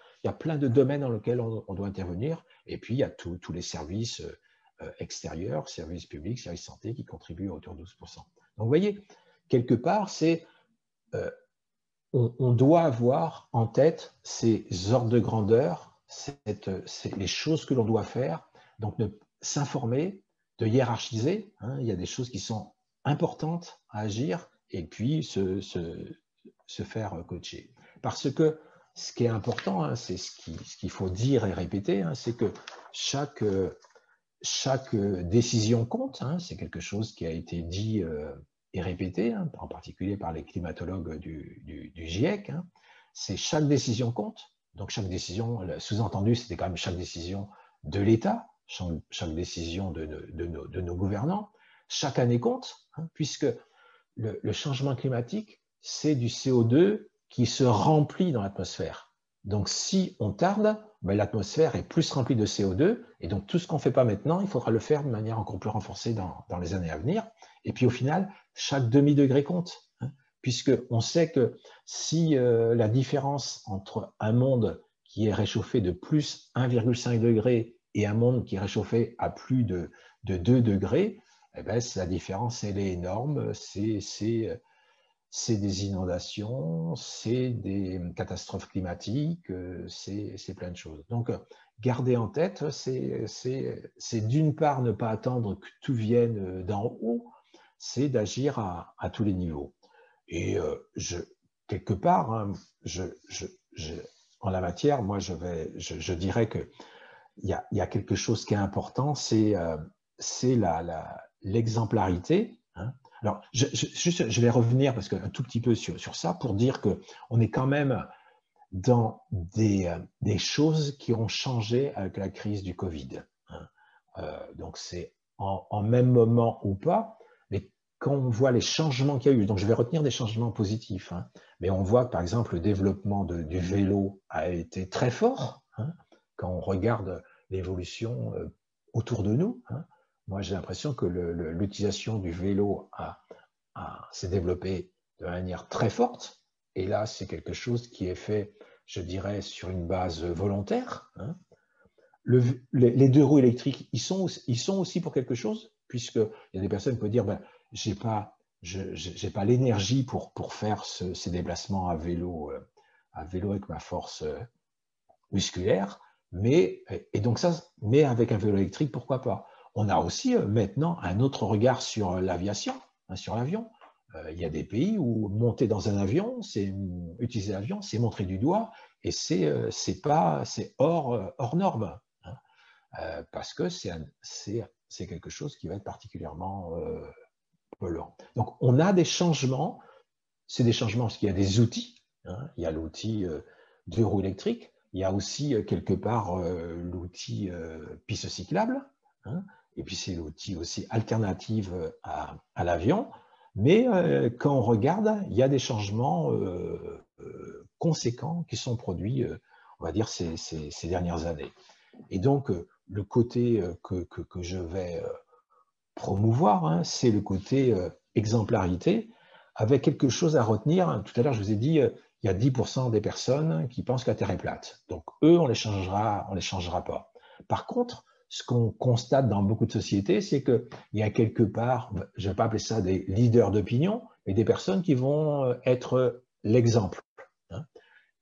de domaines dans lesquels on doit intervenir. Et puis, il y a tous les services extérieurs, services publics, services santé qui contribuent à hauteur de 12%. Donc, vous voyez, quelque part, on doit avoir en tête ces ordres de grandeur, les choses que l'on doit faire, donc s'informer, de hiérarchiser. Hein, il y a des choses qui sont importantes à agir et puis se faire coacher. Parce que ce qui est important, hein, c'est ce qu'il faut dire et répéter, hein, c'est que chaque décision compte. Hein, c'est quelque chose qui a été dit et répété, hein, en particulier par les climatologues du GIEC. Hein, c'est chaque décision compte. Donc chaque décision, sous-entendu, c'était quand même chaque décision de l'État, chaque décision de nos gouvernants. Chaque année compte, hein, puisque le changement climatique, c'est du CO2 qui se remplit dans l'atmosphère. Donc si on tarde, l'atmosphère est plus remplie de CO2, et donc tout ce qu'on ne fait pas maintenant, il faudra le faire de manière encore plus renforcée dans les années à venir. Et puis au final, chaque demi-degré compte, hein, puisqu'on sait que si la différence entre un monde qui est réchauffé de plus 1,5 degré et un monde qui est réchauffé à plus de 2 degrés, eh ben, la différence, elle est énorme. C'est des inondations, c'est des catastrophes climatiques, c'est plein de choses. Donc, garder en tête, c'est d'une part ne pas attendre que tout vienne d'en haut, c'est d'agir à tous les niveaux. Et quelque part, hein, en la matière, moi, je dirais qu'il y a quelque chose qui est important, c'est l'exemplarité. Hein. Alors, je vais revenir parce un tout petit peu sur ça pour dire qu'on est quand même dans des choses qui ont changé avec la crise du Covid. Hein. Donc, c'est en même moment ou pas, mais quand on voit les changements qu'il y a eu, donc je vais retenir des changements positifs, hein, mais on voit que, par exemple, le développement du vélo a été très fort, hein, quand on regarde l'évolution autour de nous. Hein. Moi, j'ai l'impression que l'utilisation du vélo s'est développée de manière très forte. Et là, c'est quelque chose qui est fait, je dirais, sur une base volontaire. Hein. Les 2 roues électriques, ils sont aussi pour quelque chose, puisqu'il y a des personnes qui peuvent dire, j'ai pas l'énergie pour faire ces déplacements à vélo avec ma force musculaire, mais avec un vélo électrique, pourquoi pas? On a aussi maintenant un autre regard sur l'aviation, hein, sur l'avion. Il y a des pays où monter dans un avion, utiliser l'avion, c'est montrer du doigt et c'est hors norme, hein, parce que c'est quelque chose qui va être particulièrement polluant. Donc on a des changements c'est des changements parce qu'il y a des outils. Hein, il y a l'outil deux roues électriques. Il y a aussi quelque part l'outil piste cyclable. Hein, et puis c'est l'outil aussi alternative à l'avion. Mais quand on regarde, il y a des changements conséquents qui sont produits, on va dire, ces dernières années. Et donc, le côté que je vais promouvoir, hein, c'est le côté exemplarité, avec quelque chose à retenir. Tout à l'heure, je vous ai dit, il y a 10% des personnes qui pensent que la Terre est plate. Donc, eux, on les changera pas. Par contre, ce qu'on constate dans beaucoup de sociétés, c'est qu'il y a quelque part, je ne vais pas appeler ça des leaders d'opinion, mais des personnes qui vont être l'exemple. Hein.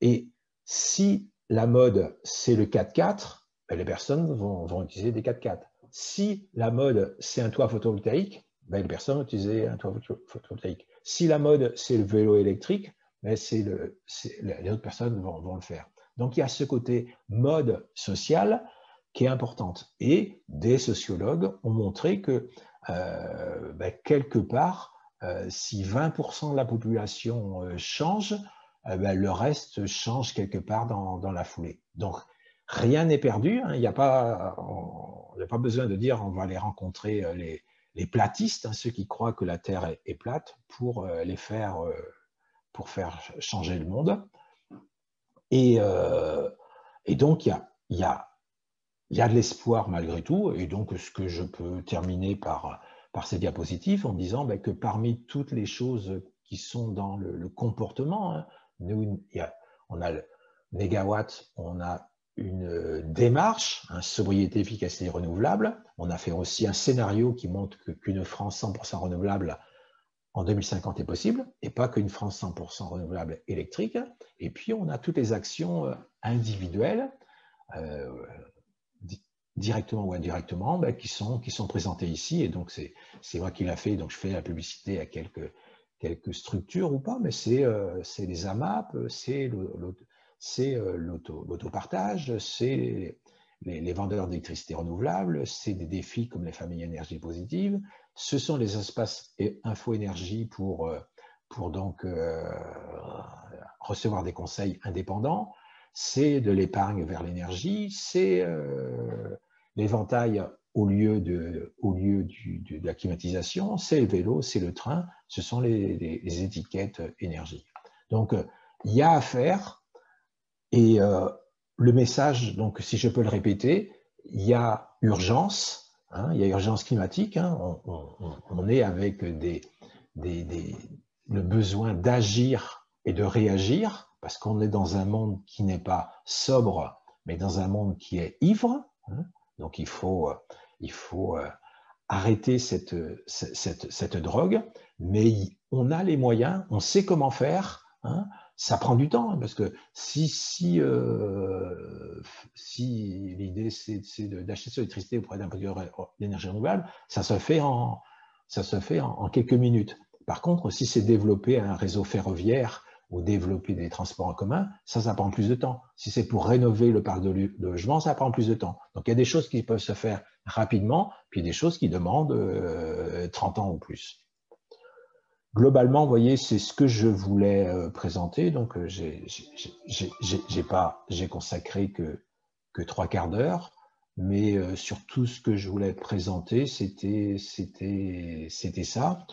Et si la mode, c'est le 4x4, les personnes vont utiliser des 4x4. Si la mode, c'est un toit photovoltaïque, les personnes vont utiliser un toit photovoltaïque. Si la mode, c'est le vélo électrique, les autres personnes vont le faire. Donc, il y a ce côté mode social qui est importante. Et des sociologues ont montré que, quelque part, si 20% de la population change, le reste change quelque part dans la foulée. Donc, rien n'est perdu. Hein, il n'y a pas besoin de dire on va aller rencontrer les platistes, hein, ceux qui croient que la Terre est plate, pour pour faire changer le monde. Et donc, il y a de l'espoir malgré tout. Et donc, ce que je peux terminer par ces diapositives en disant que parmi toutes les choses qui sont dans le comportement, hein, on a le mégawatt, on a une démarche, hein, sobriété, efficacité renouvelable. On a fait aussi un scénario qui montre qu'une France 100% renouvelable en 2050 est possible, et pas qu'une France 100% renouvelable électrique. Et puis, on a toutes les actions individuelles, directement ou indirectement, qui sont présentées ici. Et donc, c'est moi qui l'ai fait, donc je fais la publicité à quelques structures ou pas, mais c'est les AMAP, c'est l'autopartage, c'est les vendeurs d'électricité renouvelable, c'est des défis comme les familles énergie positive, ce sont les espaces info-énergie pour donc recevoir des conseils indépendants, c'est de l'épargne vers l'énergie, c'est l'éventail au lieu de la climatisation, c'est le vélo, c'est le train, ce sont les étiquettes énergie. Donc, il y a à faire. Et le message, donc, si je peux le répéter, il y a urgence, hein, il y a urgence climatique. Hein, on est avec le besoin d'agir et de réagir, parce qu'on est dans un monde qui n'est pas sobre, mais dans un monde qui est ivre. Hein, donc, il faut arrêter cette drogue, mais on a les moyens, on sait comment faire. Hein, ça prend du temps, parce que si l'idée c'est d'acheter son électricité auprès d'un producteur d'énergie renouvelable, ça se fait en quelques minutes. Par contre, si c'est développer un réseau ferroviaire ou développer des transports en commun, ça prend plus de temps. Si c'est pour rénover le parc de logement, ça prend plus de temps. Donc, il y a des choses qui peuvent se faire rapidement, puis des choses qui demandent 30 ans ou plus. Globalement, vous voyez, c'est ce que je voulais présenter. Donc, j'ai consacré que 3/4 d'heure, mais surtout ce que je voulais présenter, c'était ça,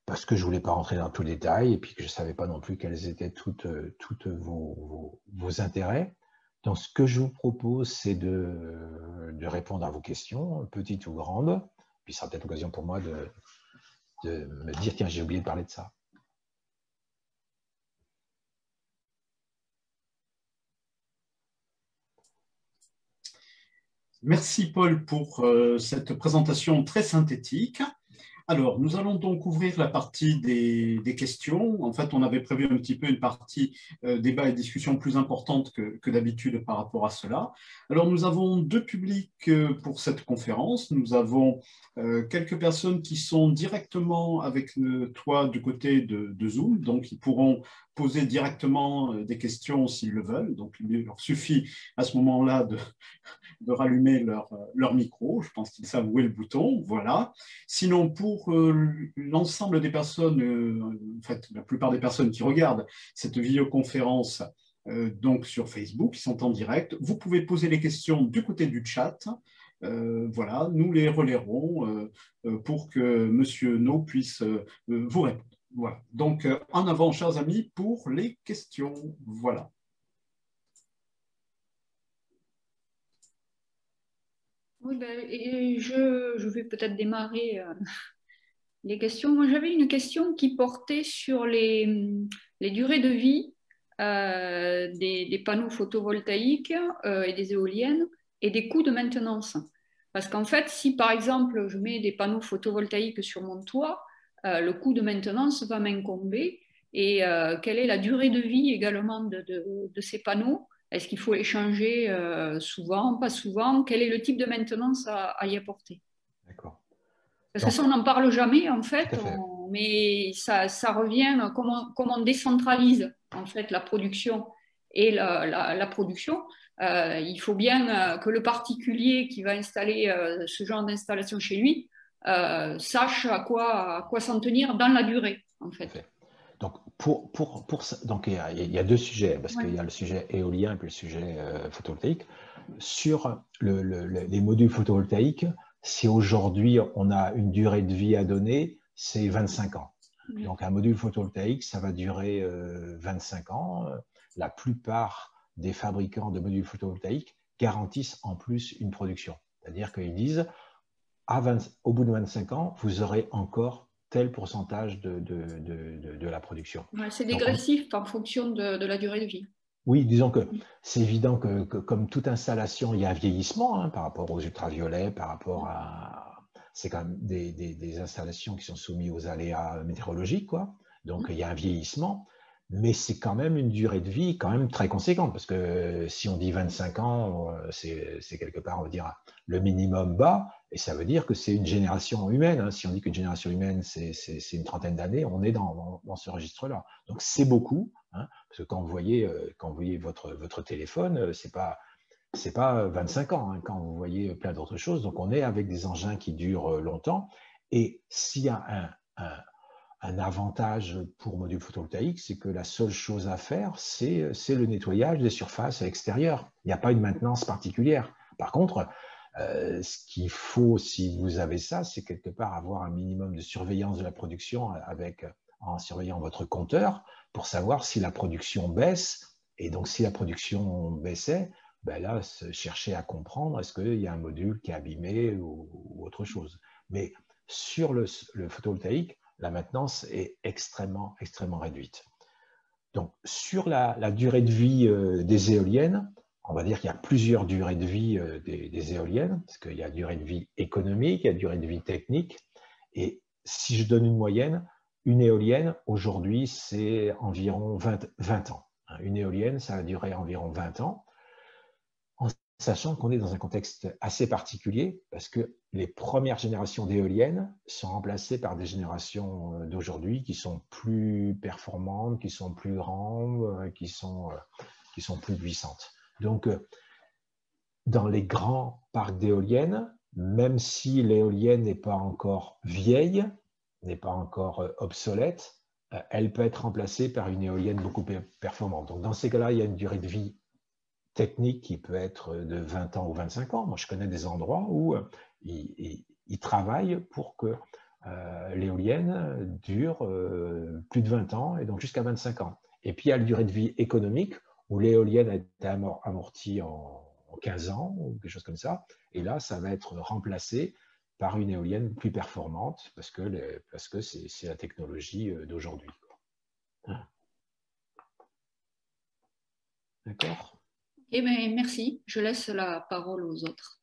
parce que je voulais pas rentrer dans tous les détails et puis que je savais pas non plus quels étaient toutes vos intérêts. Donc, ce que je vous propose, c'est de répondre à vos questions, petites ou grandes. Puis, ça sera peut-être l'occasion pour moi de me dire, tiens, j'ai oublié de parler de ça. Merci Paul pour cette présentation très synthétique. Alors, nous allons donc ouvrir la partie des questions. En fait, on avait prévu un petit peu une partie débat et discussion plus importante que d'habitude par rapport à cela. Alors, nous avons deux publics pour cette conférence. Nous avons quelques personnes qui sont directement avec toi du côté de Zoom, donc ils pourront poser directement des questions s'ils le veulent. Donc, il leur suffit à ce moment-là de rallumer leur micro. Je pense qu'ils savent où est le bouton. Voilà. Sinon, pour l'ensemble des personnes, en fait, la plupart des personnes qui regardent cette vidéoconférence donc sur Facebook, qui sont en direct, vous pouvez poser les questions du côté du chat. Voilà, nous les relayerons pour que Monsieur No puisse vous répondre. Voilà. Donc, en avant, chers amis, pour les questions. Voilà. Oui, je vais peut-être démarrer les questions. Moi, j'avais une question qui portait sur les durées de vie des panneaux photovoltaïques et des éoliennes et des coûts de maintenance. Parce qu'en fait, si par exemple, je mets des panneaux photovoltaïques sur mon toit, le coût de maintenance va m'incomber. Et quelle est la durée de vie également de ces panneaux? Est-ce qu'il faut les changer souvent, pas souvent? Quel est le type de maintenance à y apporter? D'accord. Parce que ça, on n'en parle jamais, en fait, Tout à fait. mais ça revient, comment on décentralise, en fait, la production et la production. Il faut bien que le particulier qui va installer ce genre d'installation chez lui sache à quoi s'en tenir dans la durée, en fait. Tout à fait. Donc, donc il y a deux sujets, parce qu'il y a le sujet éolien et puis le sujet photovoltaïque. Sur les modules photovoltaïques, si aujourd'hui on a une durée de vie à donner, c'est 25 ans. Donc, un module photovoltaïque, ça va durer 25 ans. La plupart des fabricants de modules photovoltaïques garantissent en plus une production. C'est-à-dire qu'ils disent, au bout de 25 ans, vous aurez encore tel pourcentage de la production. Ouais, c'est dégressif en fonction de la durée de vie. Oui, disons que c'est évident que comme toute installation, il y a un vieillissement par rapport aux ultraviolets, par rapport à... C'est quand même des installations qui sont soumises aux aléas météorologiques, quoi. Donc, il y a un vieillissement, mais c'est quand même une durée de vie quand même très conséquente, parce que si on dit 25 ans, c'est quelque part, on va dire, le minimum bas, et ça veut dire que c'est une génération humaine. Si on dit qu'une génération humaine, c'est une trentaine d'années, on est dans ce registre-là. Donc, c'est beaucoup, parce que quand vous voyez votre téléphone, c'est pas 25 ans, quand vous voyez plein d'autres choses. Donc, on est avec des engins qui durent longtemps. Et s'il y a un avantage pour module photovoltaïque, c'est que la seule chose à faire, c'est le nettoyage des surfaces extérieures. Il n'y a pas une maintenance particulière. Par contre, ce qu'il faut, si vous avez ça, c'est quelque part avoir un minimum de surveillance de la production en surveillant votre compteur pour savoir si la production baisse. Et donc, si la production baissait, ben là, chercher à comprendre est-ce qu'il y a un module qui est abîmé ou autre chose. Mais sur le photovoltaïque, la maintenance est extrêmement, extrêmement réduite. Donc, sur la durée de vie des éoliennes, on va dire qu'il y a plusieurs durées de vie des éoliennes, parce qu'il y a durée de vie économique, il y a durée de vie technique. Et si je donne une moyenne, une éolienne, aujourd'hui, c'est environ 20 ans. Une éolienne, ça va durer environ 20 ans, en sachant qu'on est dans un contexte assez particulier, parce que les premières générations d'éoliennes sont remplacées par des générations d'aujourd'hui qui sont plus performantes, qui sont plus grandes, qui sont plus puissantes. Donc, dans les grands parcs d'éoliennes, même si l'éolienne n'est pas encore vieille, n'est pas encore obsolète, elle peut être remplacée par une éolienne beaucoup plus performante. Donc, dans ces cas-là, il y a une durée de vie technique qui peut être de 20 ans ou 25 ans. Moi, je connais des endroits où ils travaillent pour que l'éolienne dure plus de 20 ans et donc jusqu'à 25 ans. Et puis, il y a la durée de vie économique où l'éolienne a été amortie en 15 ans ou quelque chose comme ça. Et là, ça va être remplacé par une éolienne plus performante parce que c'est la technologie d'aujourd'hui. D'accord ? Eh bien, merci. Je laisse la parole aux autres.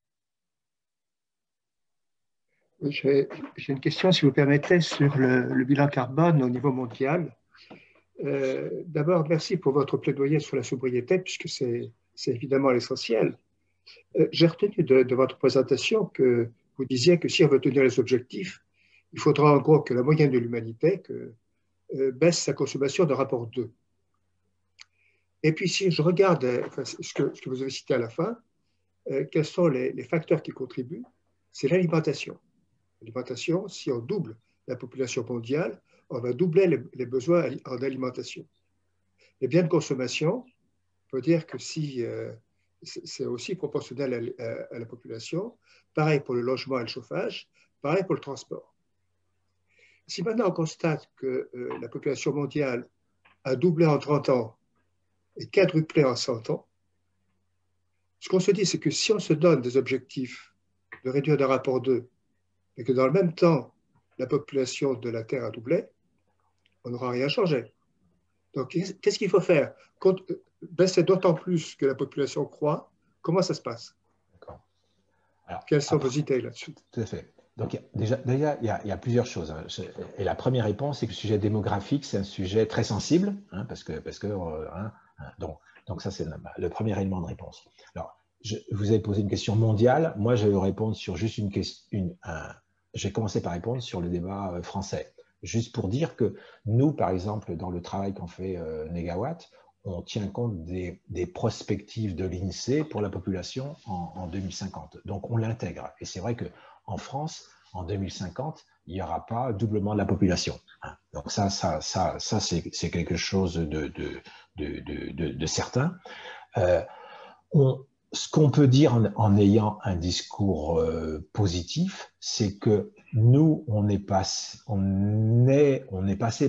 J'ai une question, si vous permettez, sur le bilan carbone au niveau mondial. D'abord, merci pour votre plaidoyer sur la sobriété, puisque c'est évidemment l'essentiel. J'ai retenu de votre présentation que vous disiez que si on veut tenir les objectifs, il faudra en gros que la moyenne de l'humanité baisse sa consommation de rapport 2. Et puis, si je regarde ce que vous avez cité à la fin, quels sont les facteurs qui contribuent? C'est l'alimentation. L'alimentation, si on double la population mondiale, on va doubler les besoins en alimentation. Les biens de consommation, on peut dire que si c'est aussi proportionnel à la population, pareil pour le logement et le chauffage, pareil pour le transport. Si maintenant on constate que la population mondiale a doublé en 30 ans et quadruplé en 100 ans, ce qu'on se dit, c'est que si on se donne des objectifs de réduire d'un rapport 2, et que dans le même temps, la population de la Terre a doublé, on n'aura rien changé. Donc, qu'est-ce qu'il faut faire? Baisser d'autant plus que la population croît, comment ça se passe? Quelles sont vos idées là-dessus? Tout à fait. Donc, déjà, il y a plusieurs choses. Et la première réponse, c'est que le sujet démographique, c'est un sujet très sensible, donc ça, c'est le premier élément de réponse. Alors, vous avez posé une question mondiale. Moi, je vais répondre sur juste une question. J'ai commencé par répondre sur le débat français. Juste pour dire que nous, par exemple, dans le travail qu'on fait Négawatt, on tient compte des prospectives de l'INSEE pour la population en 2050. Donc, on l'intègre. Et c'est vrai qu'en France, en 2050, il n'y aura pas doublement de la population. Donc, ça c'est quelque chose de certain. Ce qu'on peut dire en ayant un discours positif, c'est que nous, on est passé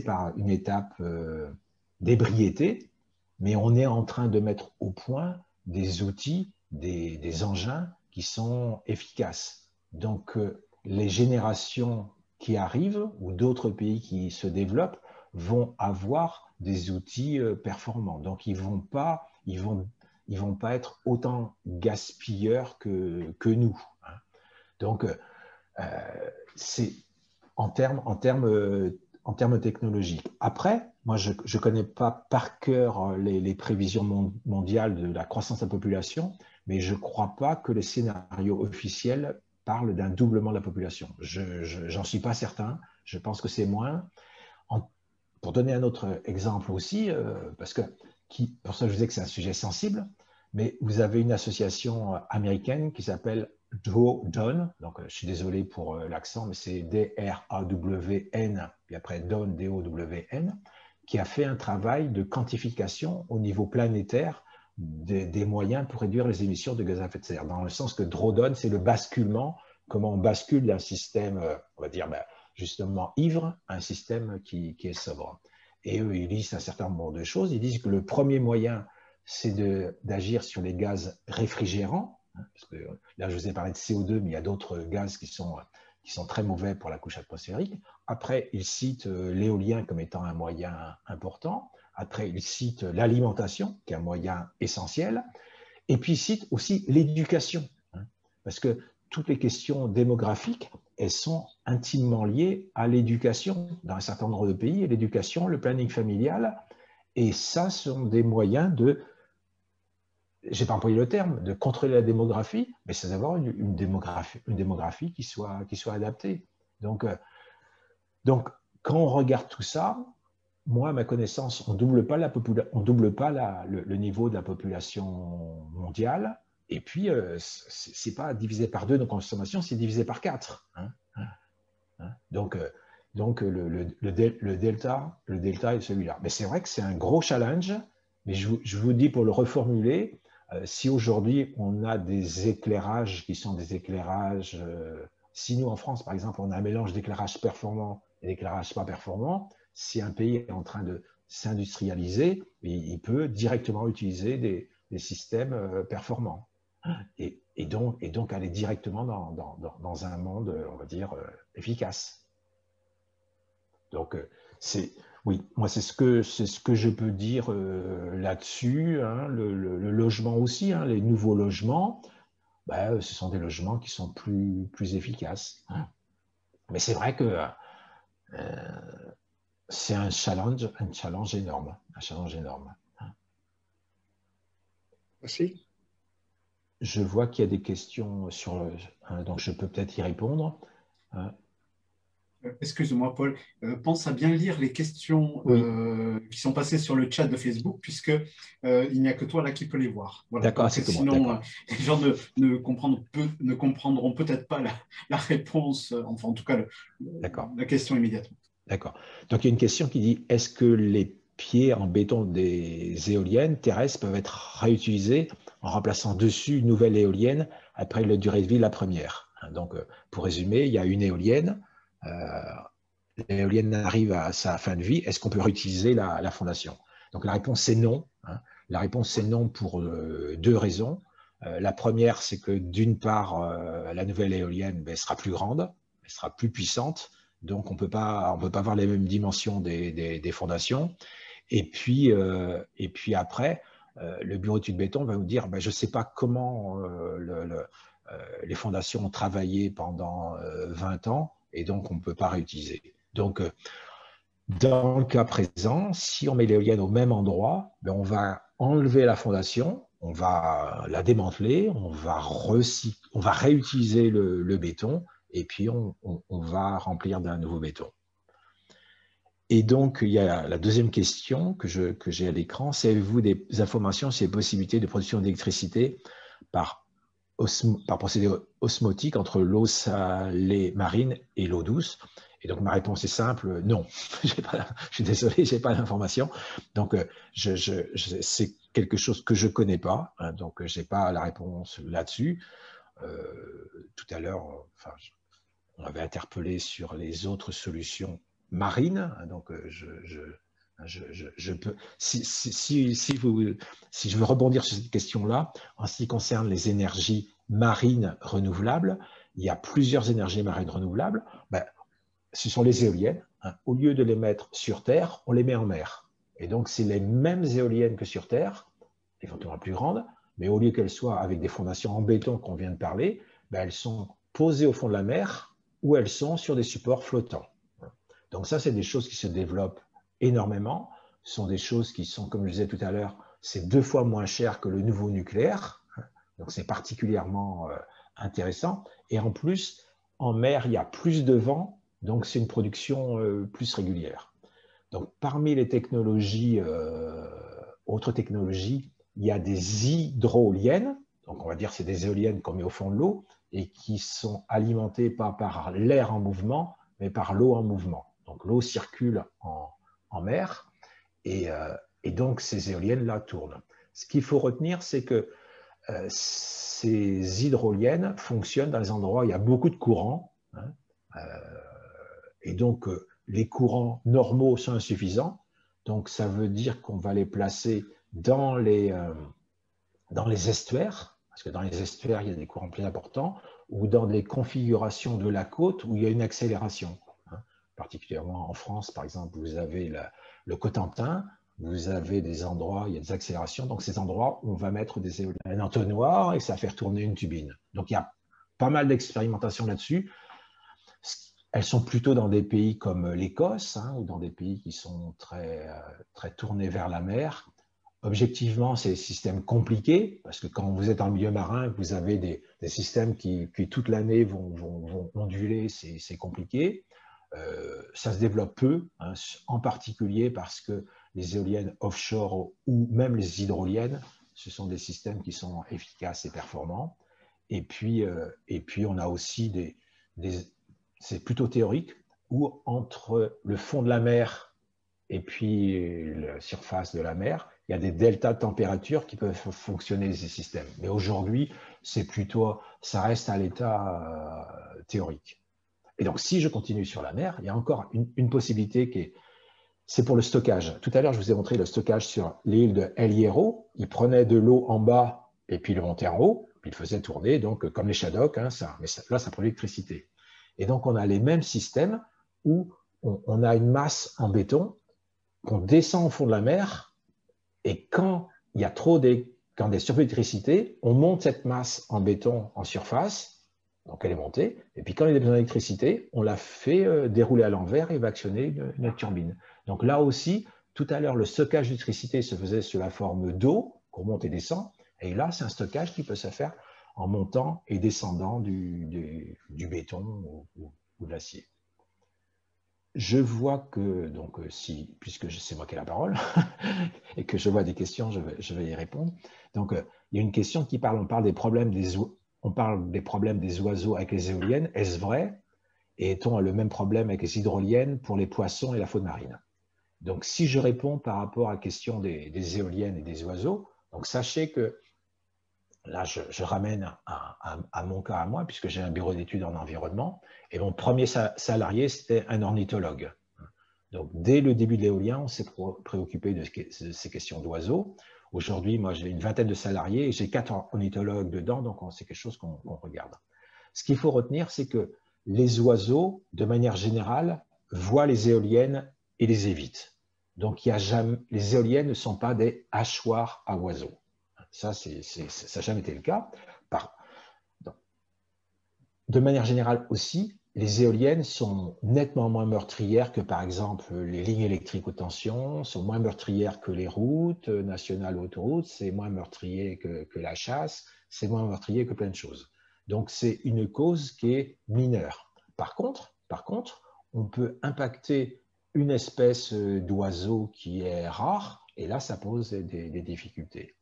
par une étape d'ébriété, mais on est en train de mettre au point des outils, des engins qui sont efficaces. Donc, les générations qui arrivent ou d'autres pays qui se développent vont avoir des outils performants. Donc, ils vont pas être autant gaspilleurs que nous. Donc, c'est en termes technologiques. Après, moi, je ne connais pas par cœur les prévisions mondiales de la croissance de la population, mais je ne crois pas que les scénarios officiels parlent d'un doublement de la population. J'en suis pas certain. Je pense que c'est moins. Pour donner un autre exemple aussi, parce que pour ça je vous disais que c'est un sujet sensible, mais vous avez une association américaine qui s'appelle DRAWN, donc je suis désolé pour l'accent, mais c'est D-R-A-W-N, puis après DAWN, D-O-W-N, qui a fait un travail de quantification au niveau planétaire des moyens pour réduire les émissions de gaz à effet de serre, dans le sens que DRAWN, c'est le basculement, comment on bascule d'un système, on va dire, justement ivre, à un système qui est sobre. Et eux, ils disent un certain nombre de choses. Ils disent que le premier moyen, c'est d'agir sur les gaz réfrigérants, parce que là, je vous ai parlé de CO2, mais il y a d'autres gaz qui sont très mauvais pour la couche atmosphérique. Après, ils citent l'éolien comme étant un moyen important. Après, ils citent l'alimentation, qui est un moyen essentiel. Et puis, ils citent aussi l'éducation, parce que toutes les questions démographiques, elles sont intimement liées à l'éducation dans un certain nombre de pays, et l'éducation, le planning familial, et ça sont des moyens je n'ai pas employé le terme, de contrôler la démographie, mais c'est d'avoir une démographie qui soit adaptée. Donc, quand on regarde tout ça, moi, à ma connaissance, on ne double pas le niveau de la population mondiale. Et puis, ce n'est pas divisé par 2 nos consommations, c'est divisé par 4. Donc, le delta est celui-là. Mais c'est vrai que c'est un gros challenge. Mais je vous dis, pour le reformuler, si aujourd'hui on a des éclairages qui sont des éclairages, si nous en France, par exemple, on a un mélange d'éclairage performant et d'éclairage pas performant, si un pays est en train de s'industrialiser, il peut directement utiliser des systèmes performants. Et donc aller directement dans un monde, on va dire, efficace. Donc, oui, moi, c'est ce que je peux dire là-dessus. Le logement aussi, les nouveaux logements, ce sont des logements qui sont plus efficaces. Mais c'est vrai que c'est un challenge énorme. Un challenge énorme. Merci. Je vois qu'il y a des questions donc je peux peut-être y répondre. excuse-moi Paul, pense à bien lire les questions qui sont passées sur le chat de Facebook, puisque il n'y a que toi là qui peux les voir. Voilà. D'accord, c'est sinon, les gens ne comprendront peut-être pas la réponse, enfin en tout cas la question immédiatement. D'accord. Donc il y a une question qui dit, est-ce que les pieds en béton des éoliennes terrestres peuvent être réutilisés en remplaçant dessus une nouvelle éolienne après la durée de vie de la première? Donc, pour résumer, il y a une éolienne. L'éolienne arrive à sa fin de vie. Est-ce qu'on peut réutiliser la fondation? Donc, la réponse, c'est non. La réponse, c'est non pour deux raisons. La première, c'est que d'une part, la nouvelle éolienne sera plus grande, elle sera plus puissante. Donc, on ne peut pas avoir les mêmes dimensions des fondations. Et puis après, le bureau d'études béton va nous dire, je ne sais pas comment les fondations ont travaillé pendant 20 ans et donc on ne peut pas réutiliser. Donc, dans le cas présent, si on met l'éolienne au même endroit, on va enlever la fondation, on va la démanteler, on va réutiliser le béton et puis on va remplir d'un nouveau béton. Et donc, il y a la deuxième question que j'ai à l'écran, c'est avez-vous des informations sur les possibilités de production d'électricité par procédé osmotique entre l'eau salée marine et l'eau douce? Et donc, ma réponse est simple, non. Je suis désolé, je n'ai pas l'information. Donc, c'est quelque chose que je ne connais pas, donc je n'ai pas la réponse là-dessus. Tout à l'heure, on avait interpellé sur les autres solutions marines. Donc, je peux, si je veux rebondir sur cette question-là, en ce qui concerne les énergies marines renouvelables, il y a plusieurs énergies marines renouvelables. Ce sont les éoliennes. Au lieu de les mettre sur Terre, on les met en mer. Et donc, c'est les mêmes éoliennes que sur Terre, éventuellement plus grandes, mais au lieu qu'elles soient avec des fondations en béton qu'on vient de parler, elles sont posées au fond de la mer ou elles sont sur des supports flottants. Donc ça, c'est des choses qui se développent énormément. Ce sont des choses qui sont, comme je disais tout à l'heure, c'est 2 fois moins cher que le nouveau nucléaire. Donc c'est particulièrement intéressant. Et en plus, en mer, il y a plus de vent, donc c'est une production plus régulière. Donc parmi les technologies, autres technologies, il y a des hydroliennes. Donc on va dire que c'est des éoliennes qu'on met au fond de l'eau et qui sont alimentées pas par l'air en mouvement, mais par l'eau en mouvement. Donc l'eau circule en mer et donc ces éoliennes-là tournent. Ce qu'il faut retenir, c'est que ces hydroliennes fonctionnent dans les endroits où il y a beaucoup de courants. Et donc les courants normaux sont insuffisants. Donc ça veut dire qu'on va les placer dans les estuaires, parce que dans les estuaires, il y a des courants plus importants, ou dans des configurations de la côte où il y a une accélération. Particulièrement en France, par exemple, vous avez le Cotentin, vous avez des endroits, il y a des accélérations, donc ces endroits, on va mettre un entonnoir et ça va faire tourner une turbine. Donc il y a pas mal d'expérimentations là-dessus. Elles sont plutôt dans des pays comme l'Écosse, ou dans des pays qui sont très, très tournés vers la mer. Objectivement, c'est des systèmes compliqués, parce que quand vous êtes en milieu marin, vous avez des systèmes qui toute l'année vont onduler, c'est compliqué. Ça se développe peu, en particulier parce que les éoliennes offshore ou même les hydroliennes, ce sont des systèmes qui sont efficaces et performants. Et puis on a aussi c'est plutôt théorique, où entre le fond de la mer et puis la surface de la mer, il y a des deltas de température qui peuvent fonctionner ces systèmes. Mais aujourd'hui, ça reste à l'état théorique. Et donc, si je continue sur la mer, il y a encore une possibilité c'est pour le stockage. Tout à l'heure, je vous ai montré le stockage sur l'île de El Hierro. Il prenait de l'eau en bas et puis le montait en haut, puis il faisait tourner, donc comme les Shadocks, là, ça produit l'électricité. Et donc, on a les mêmes systèmes où on a une masse en béton qu'on descend au fond de la mer et quand il y a quand des surplus d'électricité, on monte cette masse en béton en surface. Donc, elle est montée. Et puis, quand il y a besoin d'électricité, on la fait dérouler à l'envers et va actionner une turbine. Donc, là aussi, tout à l'heure, le stockage d'électricité se faisait sous la forme d'eau qu'on monte et descend. Et là, c'est un stockage qui peut se faire en montant et descendant du béton ou de l'acier. je vois que, donc, puisque c'est moi qui ai la parole, et que je vois des questions, je vais y répondre. Donc, il y a une question qui parle, on parle des problèmes des oiseaux avec les éoliennes. Est-ce vrai? Et est-on le même problème avec les hydroliennes pour les poissons et la faune marine? Donc, si je réponds par rapport à la question des éoliennes et des oiseaux, donc sachez que là, je ramène à mon cas à moi, puisque j'ai un bureau d'études en environnement, et mon premier salarié, c'était un ornithologue. Donc, dès le début de l'éolien, on s'est préoccupé de ces questions d'oiseaux. Aujourd'hui, moi, j'ai une vingtaine de salariés et j'ai 4 ornithologues dedans, donc c'est quelque chose qu'on regarde. Ce qu'il faut retenir, c'est que les oiseaux, de manière générale, voient les éoliennes et les évitent. Donc, les éoliennes ne sont pas des hachoirs à oiseaux. Ça n'a jamais été le cas. De manière générale aussi, les éoliennes sont nettement moins meurtrières que, par exemple, les lignes électriques haute tension, sont moins meurtrières que les routes nationales ou autoroutes, c'est moins meurtrier que la chasse, c'est moins meurtrier que plein de choses. Donc, c'est une cause qui est mineure. Par contre, on peut impacter une espèce d'oiseau qui est rare, et là, ça pose des difficultés.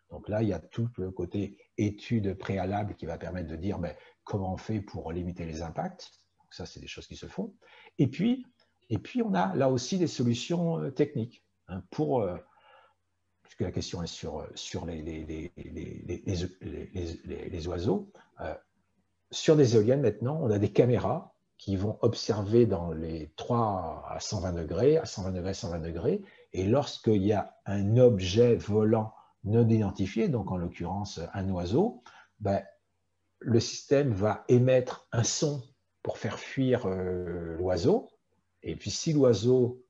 Donc là, il y a tout le côté étude préalable qui va permettre de dire comment on fait pour limiter les impacts. Donc ça, c'est des choses qui se font. Et puis, on a là aussi des solutions techniques puisque la question est sur les oiseaux. Sur des éoliennes, maintenant, on a des caméras qui vont observer dans les 3 à 120 degrés, à 120 degrés, 120 degrés, et lorsqu'il y a un objet volant non identifié, donc en l'occurrence un oiseau, le système va émettre un son pour faire fuir l'oiseau, et puis si l'oiseau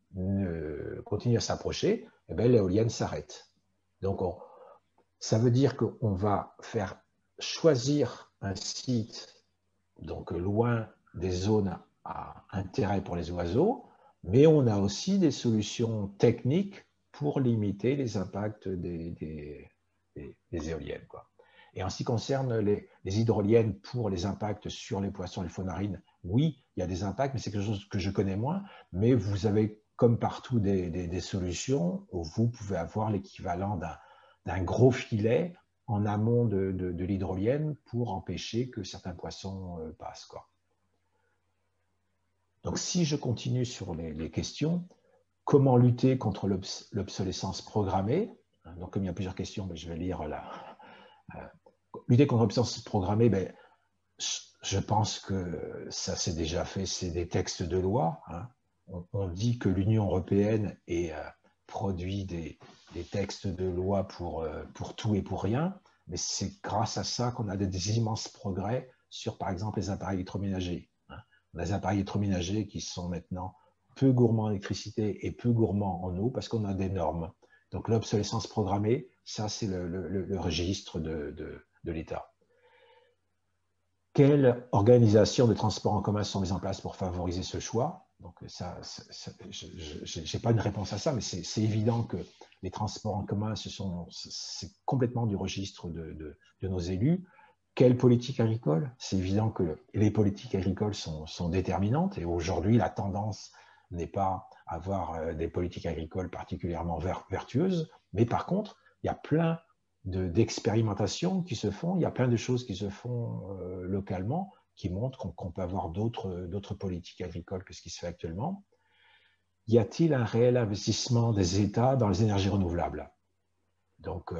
continue à s'approcher, l'éolienne s'arrête. Donc ça veut dire qu'on va faire choisir un site donc loin des zones à intérêt pour les oiseaux, mais on a aussi des solutions techniques pour limiter les impacts des éoliennes, quoi. Et en ce qui concerne les hydroliennes pour les impacts sur les poissons et les faunes marines, oui, il y a des impacts, mais c'est quelque chose que je connais moins. Mais vous avez, comme partout, des solutions où vous pouvez avoir l'équivalent d'un gros filet en amont de l'hydrolienne pour empêcher que certains poissons passent, quoi. Donc, si je continue sur les questions, comment lutter contre l'obsolescence programmée? Donc, comme il y a plusieurs questions, je vais lire là. Lutter contre l'obsolescence programmée, je pense que ça s'est déjà fait, c'est des textes de loi. On dit que l'Union européenne produit des textes de loi pour tout et pour rien, mais c'est grâce à ça qu'on a des immenses progrès sur, par exemple, les appareils électroménagers. On a des appareils électroménagers qui sont maintenant peu gourmands en électricité et peu gourmands en eau parce qu'on a des normes. Donc l'obsolescence programmée, ça c'est le registre de l'État. Quelles organisations de transport en commun sont mises en place pour favoriser ce choix? Donc ça je n'ai pas une réponse à ça, mais c'est évident que les transports en commun, c'est complètement du registre de nos élus. Quelle politique agricole? C'est évident que les politiques agricoles sont déterminantes et aujourd'hui, la tendance n'est pas à avoir des politiques agricoles particulièrement vertueuses, mais par contre, il y a plein d'expérimentations qui se font, il y a plein de choses qui se font localement qui montrent qu'on peut avoir d'autres politiques agricoles que ce qui se fait actuellement. Y a-t-il un réel investissement des États dans les énergies renouvelables? Donc,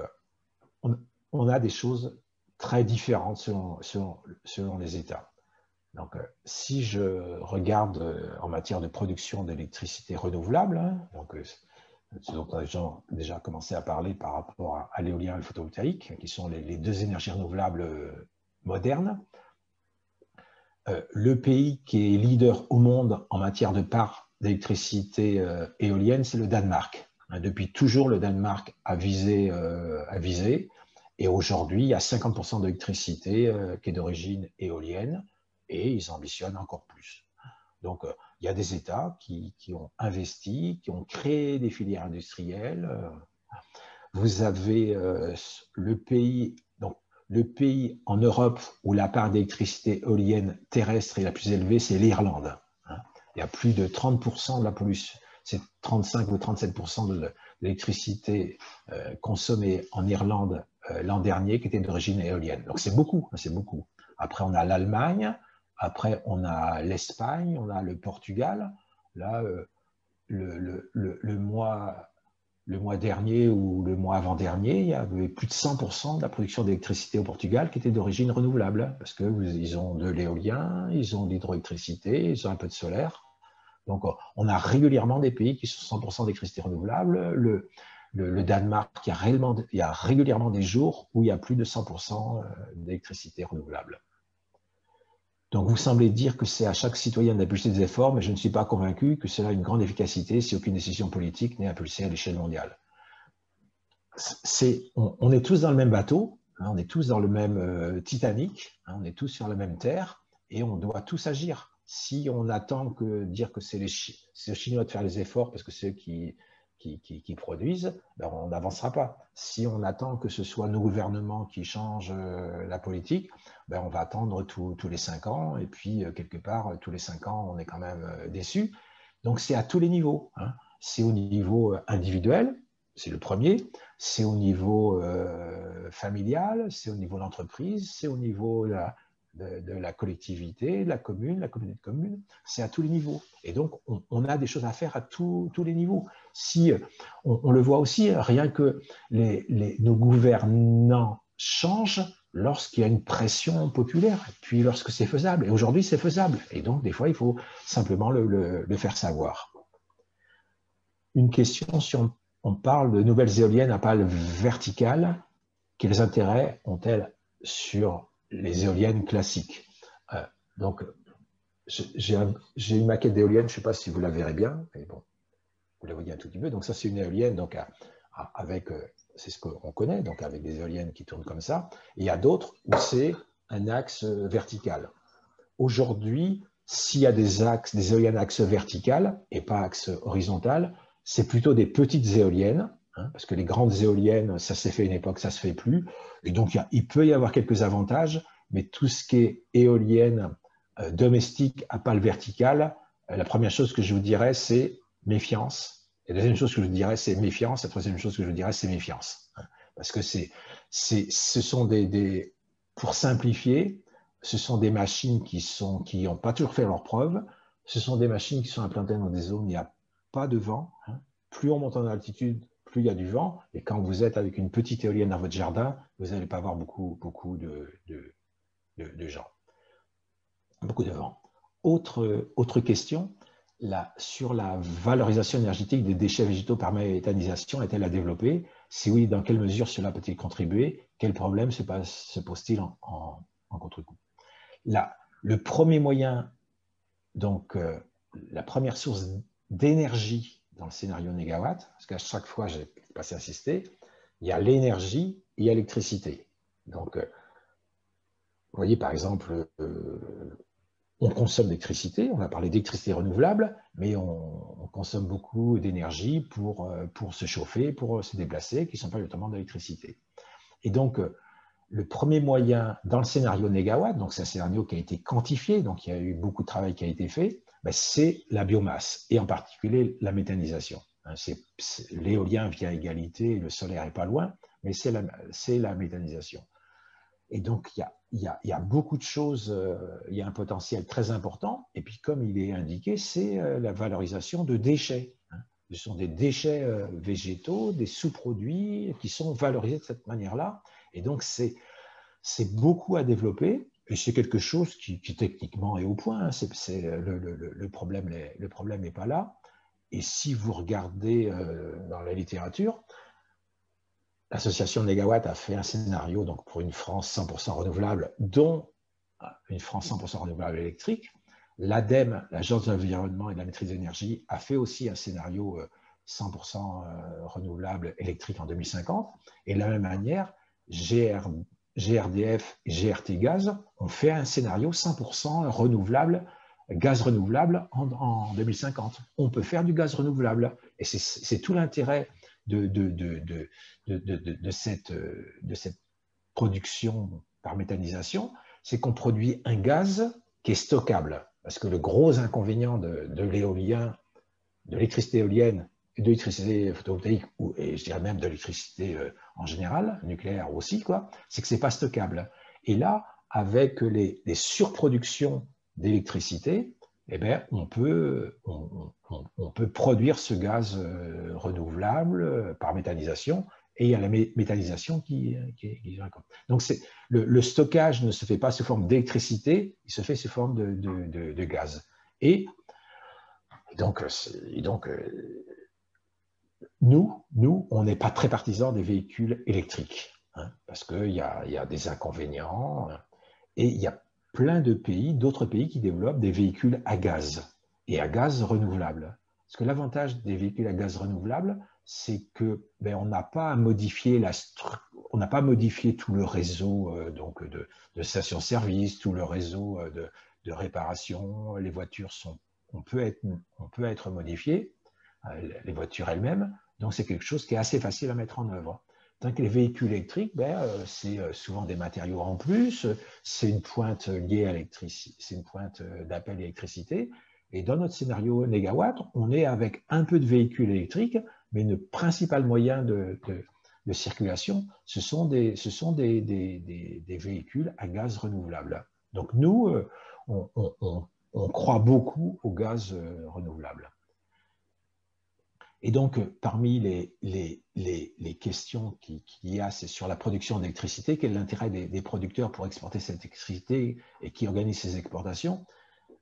on a des choses très différentes selon les États. Donc, si je regarde en matière de production d'électricité renouvelable, donc, ce dont on a déjà commencé à parler par rapport à l'éolien et le photovoltaïque, qui sont les deux énergies renouvelables modernes, le pays qui est leader au monde en matière de part d'électricité éolienne, c'est le Danemark. Depuis toujours, le Danemark a visé. Et aujourd'hui, il y a 50% d'électricité qui est d'origine éolienne et ils ambitionnent encore plus. Donc, il y a des États qui ont investi, qui ont créé des filières industrielles. Vous avez le pays en Europe où la part d'électricité éolienne terrestre est la plus élevée, c'est l'Irlande. y a plus de 30% de la pollution, c'est 35 ou 37% de l'électricité consommée en Irlande l'an dernier qui était d'origine éolienne. Donc c'est beaucoup, c'est beaucoup. Après, on a l'Allemagne, après, on a l'Espagne, on a le Portugal. Là, le mois dernier ou le mois avant-dernier, il y avait plus de 100% de la production d'électricité au Portugal qui était d'origine renouvelable, parce qu'ils ont de l'éolien, ils ont de l'hydroélectricité, ils ont un peu de solaire. Donc, on a régulièrement des pays qui sont 100% d'électricité renouvelable. Le Danemark, il y a régulièrement des jours où il y a plus de 100% d'électricité renouvelable. Donc, vous semblez dire que c'est à chaque citoyen d'impulser des efforts, mais je ne suis pas convaincu que cela a une grande efficacité si aucune décision politique n'est impulsée à l'échelle mondiale. On est tous dans le même bateau, hein, on est tous dans le même Titanic, hein, on est tous sur la même terre, et on doit tous agir. Si on attend dire que c'est aux Chinois de faire les efforts parce que c'est eux qui produisent, ben on n'avancera pas. Si on attend que ce soit nos gouvernements qui changent la politique, ben on va attendre tous les 5 ans, et puis quelque part, tous les 5 ans, on est quand même déçu. Donc c'est à tous les niveaux, hein. C'est au niveau individuel, c'est le premier, c'est au niveau familial, c'est au niveau de l'entreprise, c'est au niveau de la collectivité, de la communauté de communes, c'est à tous les niveaux. Et donc, on a des choses à faire à tous les niveaux. Si on le voit aussi, rien que nos gouvernants changent lorsqu'il y a une pression populaire, puis lorsque c'est faisable. Et aujourd'hui, c'est faisable. Et donc, des fois, il faut simplement le faire savoir. Une question, si on parle de nouvelles éoliennes à pales verticales, quels intérêts ont-elles sur les éoliennes classiques? Donc, j'ai une maquette d'éolienne, je ne sais pas si vous la verrez bien, mais bon, vous la voyez un tout petit peu. Donc ça, c'est une éolienne donc avec, c'est ce qu'on connaît, donc avec des éoliennes qui tournent comme ça. Et il y a d'autres où c'est un axe vertical. Aujourd'hui, s'il y a des éoliennes axe vertical et pas axe horizontal, c'est plutôt des petites éoliennes, hein, parce que les grandes éoliennes, ça s'est fait à une époque, ça ne se fait plus. Et donc, il peut y avoir quelques avantages, mais tout ce qui est éolienne domestique à pales verticales, la première chose que je vous dirais, c'est méfiance. Et la deuxième chose que je vous dirais, c'est méfiance. La troisième chose que je vous dirais, c'est méfiance. Parce que ce sont pour simplifier, ce sont des machines qui n'ont pas toujours fait leurs preuves. Ce sont des machines qui sont implantées dans des zones où il n'y a pas de vent. Hein. Plus on monte en altitude, plus il y a du vent. Et quand vous êtes avec une petite éolienne dans votre jardin, vous n'allez pas avoir beaucoup de gens. Beaucoup de vent. Autre question, sur la valorisation énergétique des déchets végétaux par méthanisation, est-elle à développer? Si oui, dans quelle mesure cela peut-il contribuer? Quel problème se pose-t-il en contre-coup? Le premier moyen, donc la première source d'énergie dans le scénario négawatt, parce qu'à chaque fois, j'ai passé à insister, il y a l'énergie et il y a l'électricité. Donc, vous voyez, par exemple, on consomme d'électricité, on a parlé d'électricité renouvelable, mais on consomme beaucoup d'énergie pour se chauffer, pour se déplacer, qui ne sont pas notamment de l'électricité. Et donc, le premier moyen dans le scénario négawatt, donc c'est un scénario qui a été quantifié, donc il y a eu beaucoup de travail qui a été fait, c'est la biomasse, et en particulier la méthanisation. L'éolien vient égalité, le solaire n'est pas loin, mais c'est la méthanisation. Et donc, il y a beaucoup de choses, il y a un potentiel très important, et puis comme il est indiqué, c'est la valorisation de déchets. Ce sont des déchets végétaux, des sous-produits qui sont valorisés de cette manière-là, et donc c'est beaucoup à développer, et c'est quelque chose qui techniquement est au point, hein. Le problème n'est pas là, et si vous regardez dans la littérature, l'association Négawatt a fait un scénario donc pour une France 100% renouvelable, dont une France 100% renouvelable électrique. L'ADEME, l'Agence de l'environnement et de la maîtrise de l'énergie, a fait aussi un scénario 100% renouvelable électrique en 2050. Et de la même manière, GRDF et GRT Gaz ont fait un scénario 100% renouvelable, gaz renouvelable en 2050. On peut faire du gaz renouvelable. Et c'est tout l'intérêt de cette production par méthanisation, c'est qu'on produit un gaz qui est stockable. Parce que le gros inconvénient de l'éolien, de l'électricité éolienne et de l'électricité photovoltaïque, et je dirais même de l'électricité en général, nucléaire aussi, c'est que ce n'est pas stockable. Et là, avec les surproductions d'électricité, eh bien, on peut produire ce gaz renouvelable par méthanisation, et il y a la méthanisation qui donc le stockage ne se fait pas sous forme d'électricité, il se fait sous forme de gaz. Et donc nous, on n'est pas très partisans des véhicules électriques, hein, parce qu'il y a des inconvénients, et il y a plein de pays, d'autres pays qui développent des véhicules à gaz, et à gaz renouvelable. Parce que l'avantage des véhicules à gaz renouvelable, c'est que on n'a pas à modifier tout le réseau de stations-service, tout le réseau de réparation. Les voitures on peut être modifié, les voitures elles-mêmes. Donc c'est quelque chose qui est assez facile à mettre en œuvre. Tant que les véhicules électriques, c'est souvent des matériaux en plus, c'est une pointe liée à l'électricité, c'est une pointe d'appel d'électricité. Et dans notre scénario négawatt, on est avec un peu de véhicules électriques, mais le principal moyen de circulation, ce sont des véhicules à gaz renouvelable. Donc nous, on croit beaucoup au gaz renouvelable. Et donc, parmi les questions qu'il y a, c'est sur la production d'électricité. Quel est l'intérêt des producteurs pour exporter cette électricité et qui organisent ces exportations?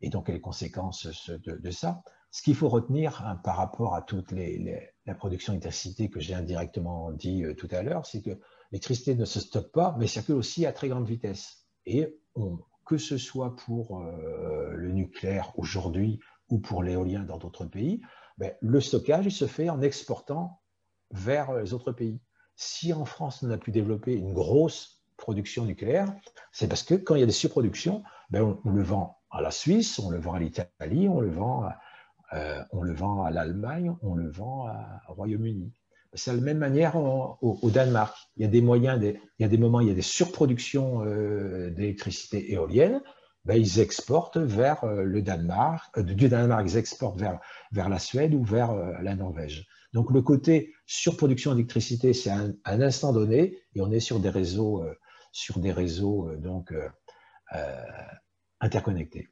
Et donc, quelles conséquences de ça? Ce qu'il faut retenir par rapport à toute la production d'électricité que j'ai indirectement dit tout à l'heure, c'est que l'électricité ne se stocke pas, mais circule aussi à très grande vitesse. Et que ce soit pour le nucléaire aujourd'hui ou pour l'éolien dans d'autres pays, le stockage il se fait en exportant vers les autres pays. Si en France on a pu développer une grosse production nucléaire, c'est parce que quand il y a des surproductions, on le vend à la Suisse, on le vend à l'Italie, on le vend à l'Allemagne, on le vend au Royaume-Uni. C'est de la même manière au Danemark. Il y a des moyens, il y a des moments, il y a des surproductions d'électricité éolienne. Ils exportent vers le Danemark. Du Danemark, ils exportent vers la Suède ou vers la Norvège. Donc le côté surproduction d'électricité, c'est à un instant donné, et on est sur des réseaux, interconnectés.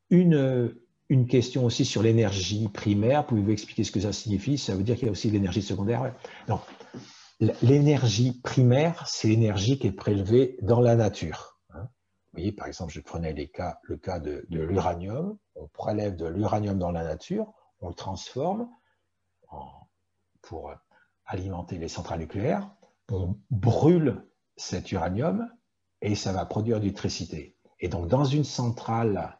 Une question aussi sur l'énergie primaire. Pouvez-vous expliquer ce que ça signifie? Ça veut dire qu'il y a aussi l'énergie secondaire? Non. L'énergie primaire, c'est l'énergie qui est prélevée dans la nature. Vous voyez, par exemple, je prenais le cas de l'uranium. On prélève de l'uranium dans la nature, on le transforme pour alimenter les centrales nucléaires, on brûle cet uranium et ça va produire de l'électricité. Et donc, dans une centrale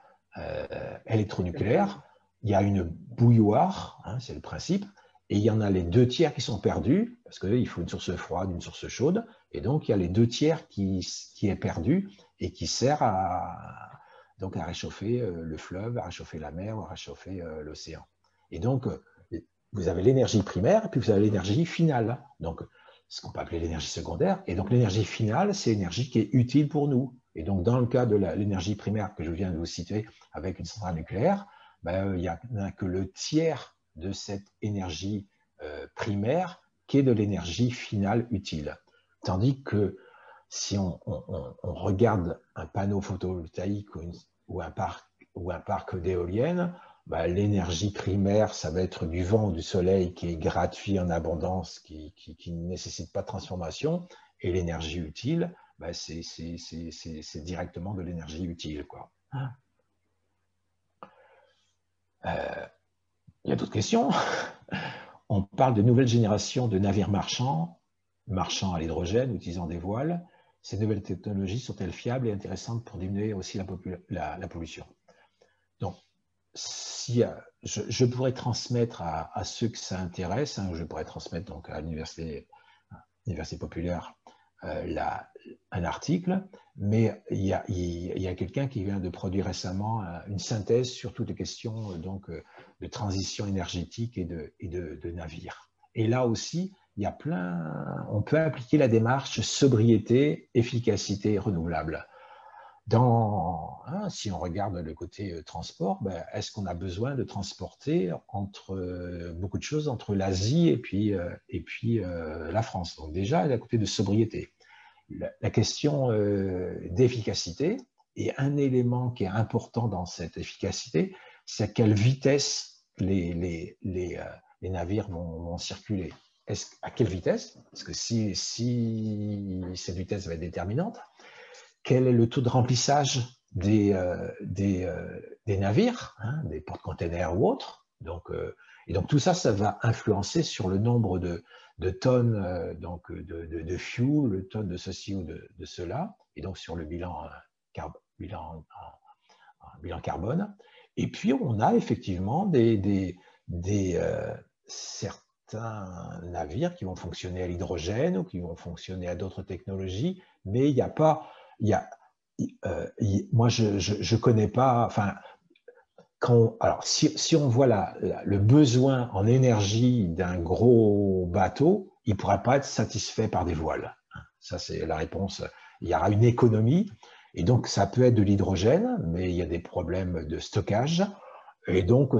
électronucléaire, il y a une bouilloire, c'est le principe, et il y en a les 2 tiers qui sont perdus, parce qu'il faut une source froide, une source chaude, et donc il y a les 2 tiers qui est perdu et qui sert à réchauffer le fleuve, à réchauffer la mer, à réchauffer l'océan. Et donc, vous avez l'énergie primaire, et puis vous avez l'énergie finale, donc ce qu'on peut appeler l'énergie secondaire, et donc l'énergie finale, c'est l'énergie qui est utile pour nous. Et donc, dans le cas de l'énergie primaire que je viens de vous citer avec une centrale nucléaire, il n'y a que le tiers de cette énergie primaire qui est de l'énergie finale utile. Tandis que si on regarde un panneau photovoltaïque ou un parc d'éoliennes, l'énergie primaire, ça va être du vent ou du soleil qui est gratuit en abondance, qui ne nécessite pas de transformation, et l'énergie utile, c'est directement de l'énergie utile, quoi. Il y a d'autres questions. On parle de nouvelles générations de navires marchands à l'hydrogène, utilisant des voiles. Ces nouvelles technologies sont-elles fiables et intéressantes pour diminuer aussi la pollution? Donc, si je pourrais transmettre à ceux que ça intéresse, je pourrais transmettre donc à l'université populaire un article, mais il y a quelqu'un qui vient de produire récemment une synthèse sur toutes les questions de transition énergétique et de navires. Et là aussi, il y a on peut appliquer la démarche sobriété, efficacité renouvelable. Si on regarde le côté transport, ben, est-ce qu'on a besoin de transporter beaucoup de choses entre l'Asie et puis la France? Donc déjà, il y a le côté de sobriété. La question d'efficacité, et un élément qui est important dans cette efficacité, c'est à quelle vitesse les navires vont circuler. À quelle vitesse? Parce que si cette vitesse va être déterminante, quel est le taux de remplissage des navires, hein, des porte-containers ou autres. Et donc tout ça, ça va influencer sur le nombre de tonnes de fuel, le tonne de ceci ou de cela, et donc sur le bilan carbone. Et puis on a effectivement certains navires qui vont fonctionner à l'hydrogène ou qui vont fonctionner à d'autres technologies, mais il n'y a pas... moi, je connais pas. Enfin, alors, si on voit le besoin en énergie d'un gros bateau, il ne pourra pas être satisfait par des voiles. Ça, c'est la réponse. Il y aura une économie, et donc ça peut être de l'hydrogène, mais il y a des problèmes de stockage, et donc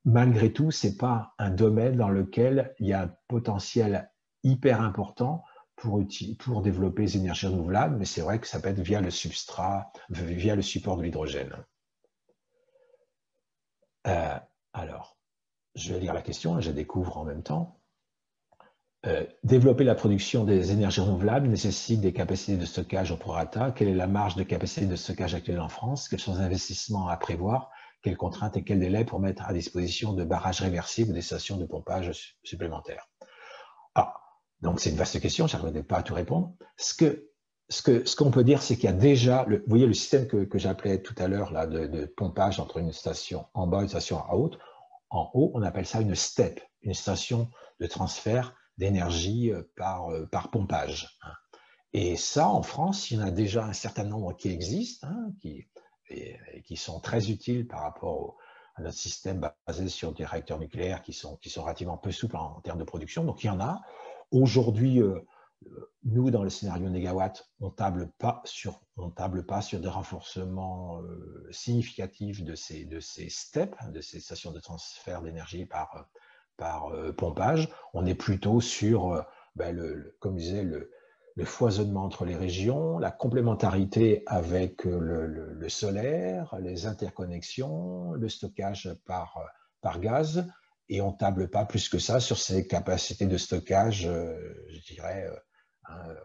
malgré tout, c'est pas un domaine dans lequel il y a un potentiel hyper important pour développer les énergies renouvelables, mais c'est vrai que ça peut être via le substrat, via le support de l'hydrogène. Alors, je vais lire la question, je découvre en même temps. Développer la production des énergies renouvelables nécessite des capacités de stockage au prorata. Quelle est la marge de capacité de stockage actuelle en France? Quels sont les investissements à prévoir? Quelles contraintes et quels délais pour mettre à disposition de barrages réversibles ou des stations de pompage supplémentaires? Donc, c'est une vaste question, je n'arriverai pas à tout répondre. Ce qu'on peut dire, c'est qu'il y a déjà, vous voyez le système que j'appelais tout à l'heure de pompage entre une station en bas et une station en haut. En haut, on appelle ça une STEP, une station de transfert d'énergie par pompage. Et ça, en France, il y en a déjà un certain nombre qui existent, qui sont très utiles par rapport à notre système basé sur des réacteurs nucléaires qui sont relativement peu souples en termes de production. Donc, il y en a. Aujourd'hui, nous, dans le scénario négawatt, on ne table pas sur des renforcements significatifs de ces STEP, de ces stations de transfert d'énergie par pompage. On est plutôt sur, comme je disais, le foisonnement entre les régions, la complémentarité avec le solaire, les interconnexions, le stockage par gaz. Et on ne table pas plus que ça sur ces capacités de stockage, je dirais,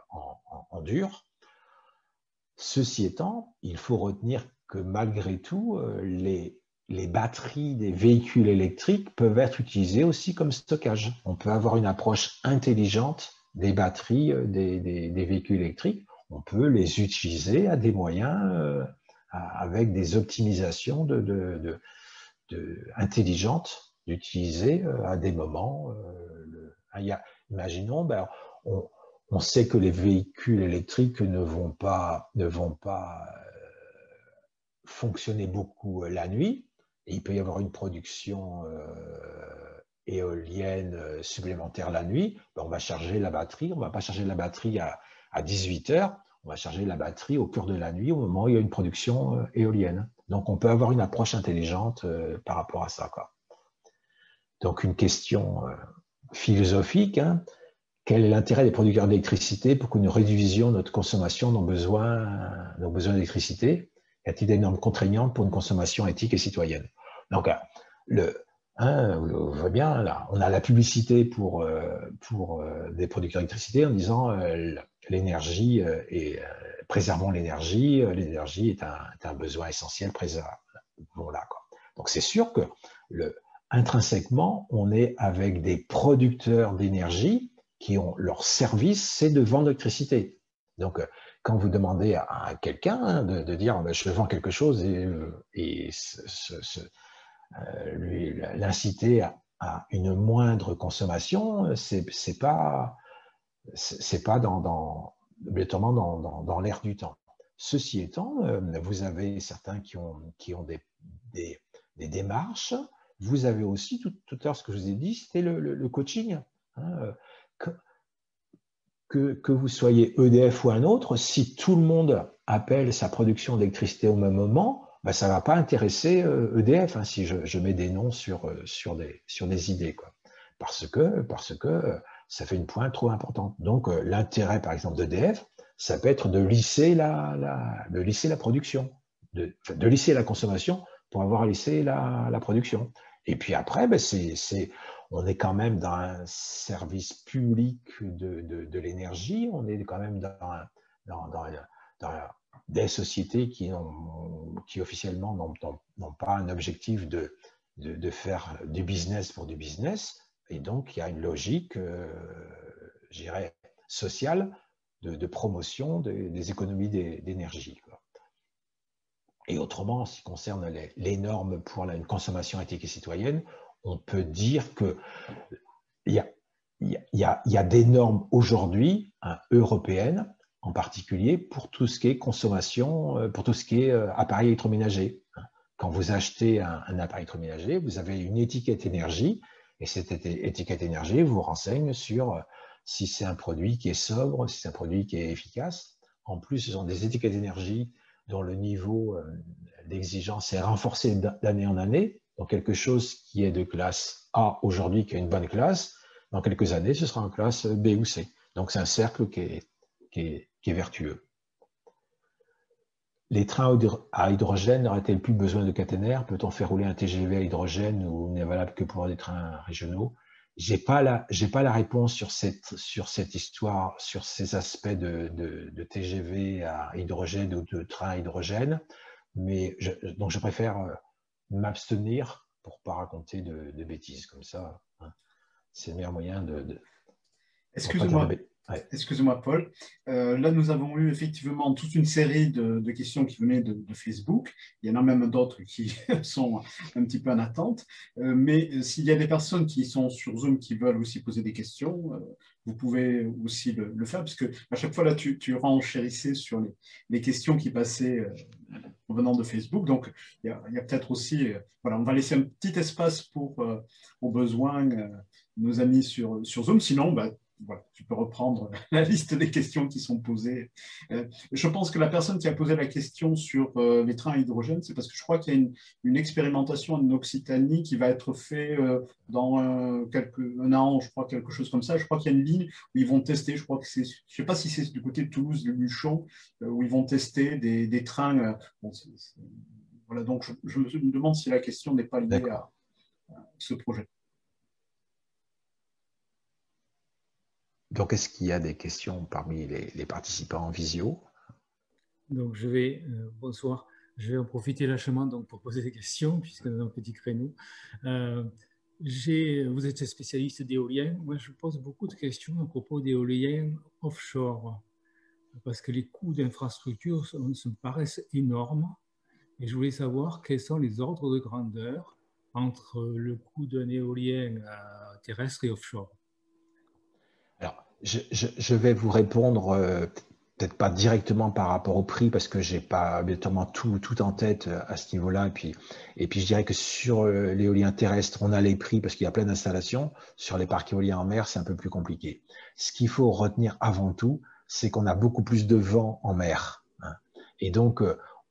en dur. Ceci étant, il faut retenir que malgré tout, les batteries des véhicules électriques peuvent être utilisées aussi comme stockage. On peut avoir une approche intelligente des batteries des véhicules électriques. On peut les utiliser à des moyens avec des optimisations intelligentes d'utiliser à des moments. Imaginons, on sait que les véhicules électriques ne vont pas fonctionner beaucoup la nuit, et il peut y avoir une production éolienne supplémentaire la nuit. On va charger la batterie, on ne va pas charger la batterie à 18 heures, on va charger la batterie au cœur de la nuit, au moment où il y a une production éolienne. Donc on peut avoir une approche intelligente par rapport à ça, quoi. Donc, une question philosophique, hein. Quel est l'intérêt des producteurs d'électricité pour que nous réduisions notre consommation, nos besoins d'électricité? Y a-t-il des normes contraignantes pour une consommation éthique et citoyenne? Donc, vous voyez bien, là, on a la publicité pour des producteurs d'électricité en disant l'énergie préservons l'énergie, l'énergie est un besoin essentiel, voilà, quoi. Donc, c'est sûr que intrinsèquement, on est avec des producteurs d'énergie qui ont leur service, c'est de vendre l'électricité. Donc, quand vous demandez à quelqu'un de dire je vends quelque chose et l'inciter à une moindre consommation, c'est pas notamment dans l'air du temps. Ceci étant, vous avez certains qui ont des démarches. Vous avez aussi, tout à l'heure, ce que je vous ai dit, c'était le coaching. Hein, que vous soyez EDF ou un autre, si tout le monde appelle sa production d'électricité au même moment, ben, ça ne va pas intéresser EDF, hein, si je mets des noms sur des idées, quoi. Parce que ça fait une pointe trop importante. Donc, l'intérêt, par exemple, d'EDF, ça peut être de lisser la production, de lisser la consommation pour avoir lissé la production. Et puis après, ben, on est quand même dans un service public de l'énergie, on est quand même dans des sociétés qui officiellement n'ont pas un objectif de faire du business pour du business. Et donc, il y a une logique, je dirais, sociale de promotion des économies d'énergie. Et autrement, en ce qui concerne les normes pour une consommation éthique et citoyenne, on peut dire qu'il y a des normes aujourd'hui, hein, européennes, en particulier pour tout ce qui est consommation, pour tout ce qui est appareil électroménager. Quand vous achetez un appareil électroménager, vous avez une étiquette énergie, et cette étiquette énergie vous renseigne sur si c'est un produit qui est sobre, si c'est un produit qui est efficace. En plus, ce sont des étiquettes énergie dont le niveau d'exigence est renforcé d'année en année. Donc, quelque chose qui est de classe A aujourd'hui, qui est une bonne classe, dans quelques années, ce sera en classe B ou C. Donc, c'est un cercle qui est vertueux. Les trains à hydrogène n'auraient-ils plus besoin de caténaires? Peut-on faire rouler un TGV à hydrogène ou n'est valable que pour des trains régionaux? J'ai pas la réponse sur cette histoire, sur ces aspects de TGV à hydrogène ou de train à hydrogène, mais donc je préfère m'abstenir pour pas raconter de bêtises comme ça, hein. C'est le meilleur moyen de Excusez-moi. Excusez-moi, Paul. Là, nous avons eu effectivement toute une série de questions qui venaient de Facebook. Il y en a même d'autres qui sont un petit peu en attente. Mais s'il y a des personnes qui sont sur Zoom qui veulent aussi poser des questions, vous pouvez aussi le faire, parce que à chaque fois, là, tu renchérissais sur les questions qui passaient venant de Facebook. Donc, il y a peut-être aussi... voilà, on va laisser un petit espace pour, au besoin, nos amis sur Zoom. Sinon, voilà, tu peux reprendre la liste des questions qui sont posées. Je pense que la personne qui a posé la question sur les trains à hydrogène, c'est parce que je crois qu'il y a une expérimentation en Occitanie qui va être faite dans un an, je crois, quelque chose comme ça. Je crois qu'il y a une ligne où ils vont tester, je crois que c'est, je ne sais pas si c'est du côté de Toulouse, de Luchon, où ils vont tester des trains. Voilà, donc je me demande si la question n'est pas liée à ce projet. Donc, est-ce qu'il y a des questions parmi les participants en visio? Donc, bonsoir, je vais en profiter lâchement donc, pour poser des questions, puisque nous avons un petit créneau. Vous êtes spécialiste d'éolien. Moi, je pose beaucoup de questions à propos d'éolien offshore, parce que les coûts d'infrastructure me paraissent énormes. Et je voulais savoir quels sont les ordres de grandeur entre le coût d'un éolien terrestre et offshore. Alors, je vais vous répondre, peut-être pas directement par rapport au prix, parce que j'ai pas obligatoirement tout en tête à ce niveau-là. Et puis je dirais que sur l'éolien terrestre, on a les prix parce qu'il y a plein d'installations. Sur les parcs éoliens en mer, c'est un peu plus compliqué. Ce qu'il faut retenir avant tout, c'est qu'on a beaucoup plus de vent en mer, hein. Et donc,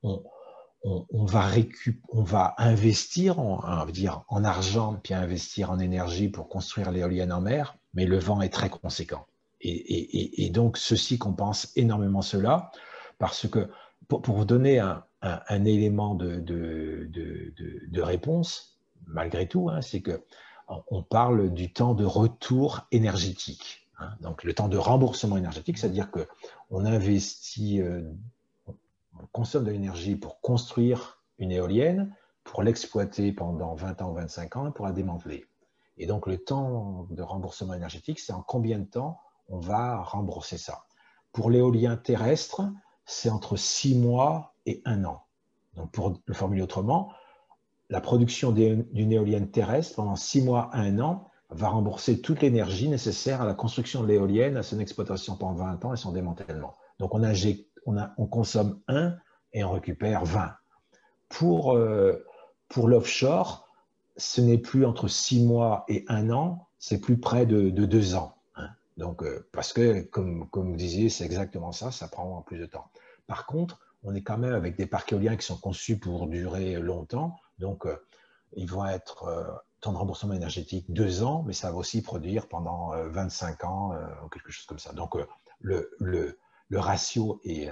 on va investir en argent, puis investir en énergie pour construire l'éolienne en mer, mais le vent est très conséquent. Et donc, ceci compense énormément cela, parce que, pour vous donner un élément de réponse, malgré tout, hein, c'est qu'on parle du temps de retour énergétique, hein. Donc, le temps de remboursement énergétique, c'est-à-dire qu'on investit... on consomme de l'énergie pour construire une éolienne, pour l'exploiter pendant 20 ans ou 25 ans et pour la démanteler. Et donc, le temps de remboursement énergétique, c'est en combien de temps on va rembourser ça. Pour l'éolien terrestre, c'est entre 6 mois et 1 an. Donc, pour le formuler autrement, la production d'une éolienne terrestre pendant 6 mois à 1 an va rembourser toute l'énergie nécessaire à la construction de l'éolienne, à son exploitation pendant 20 ans et son démantèlement. Donc, on consomme 1 et on récupère 20. Pour l'offshore, ce n'est plus entre 6 mois et 1 an, c'est plus près de 2 ans. Donc, parce que, comme vous disiez, c'est exactement ça, ça prend plus de temps. Par contre, on est quand même avec des parcs éoliens qui sont conçus pour durer longtemps. Donc, ils vont être temps de remboursement énergétique 2 ans, mais ça va aussi produire pendant 25 ans ou quelque chose comme ça. Donc, le ratio est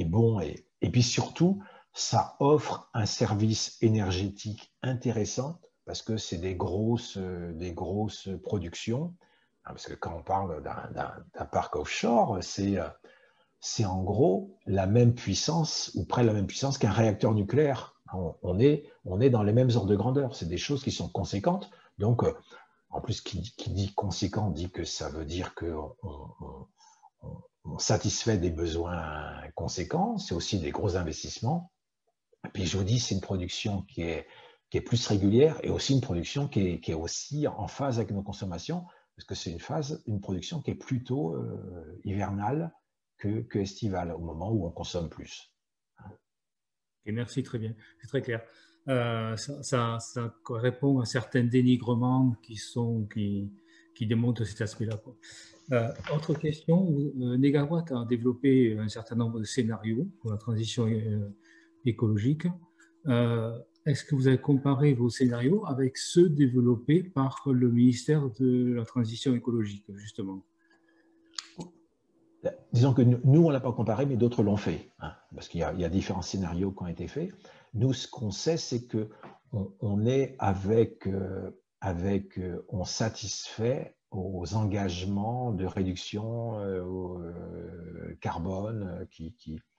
bon. Et puis surtout, ça offre un service énergétique intéressant parce que c'est des grosses productions. Parce que quand on parle d'un parc offshore, c'est en gros la même puissance ou près de la même puissance qu'un réacteur nucléaire. On est dans les mêmes ordres de grandeur. C'est des choses qui sont conséquentes. Donc, en plus, qui dit conséquent dit que ça veut dire qu'on satisfait des besoins conséquents. C'est aussi des gros investissements. Et puis, je vous dis, c'est une production qui est plus régulière et aussi une production qui est aussi en phase avec nos consommations, parce que c'est une production qui est plutôt hivernale que estivale, au moment où on consomme plus. Et merci, très bien, c'est très clair. Ça répond à certains dénigrements qui démontrent cet aspect-là. Autre question, Negawatt a développé un certain nombre de scénarios pour la transition écologique. Est-ce que vous avez comparé vos scénarios avec ceux développés par le ministère de la Transition écologique, justement? Disons que nous, on ne l'a pas comparé, mais d'autres l'ont fait, hein, parce qu'il y a différents scénarios qui ont été faits. Nous, ce qu'on sait, c'est qu'on est on satisfait aux engagements de réduction carbone,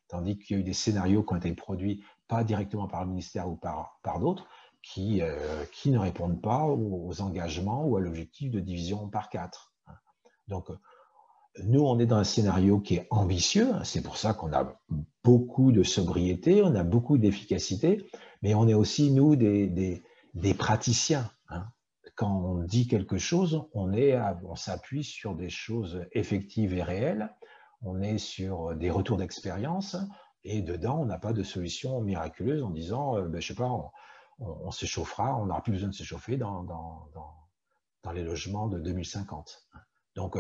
tandis qu'il y a eu des scénarios qui ont été produits pas directement par le ministère ou par d'autres, qui ne répondent pas aux engagements ou à l'objectif de division par 4. Donc, nous, on est dans un scénario qui est ambitieux, c'est pour ça qu'on a beaucoup de sobriété, on a beaucoup d'efficacité, mais on est aussi, nous, des praticiens. Hein. Quand on dit quelque chose, on s'appuie sur des choses effectives et réelles, on est sur des retours d'expérience, et dedans, on n'a pas de solution miraculeuse en disant, je ne sais pas, on se chauffera, on n'aura plus besoin de se chauffer dans les logements de 2050. Donc,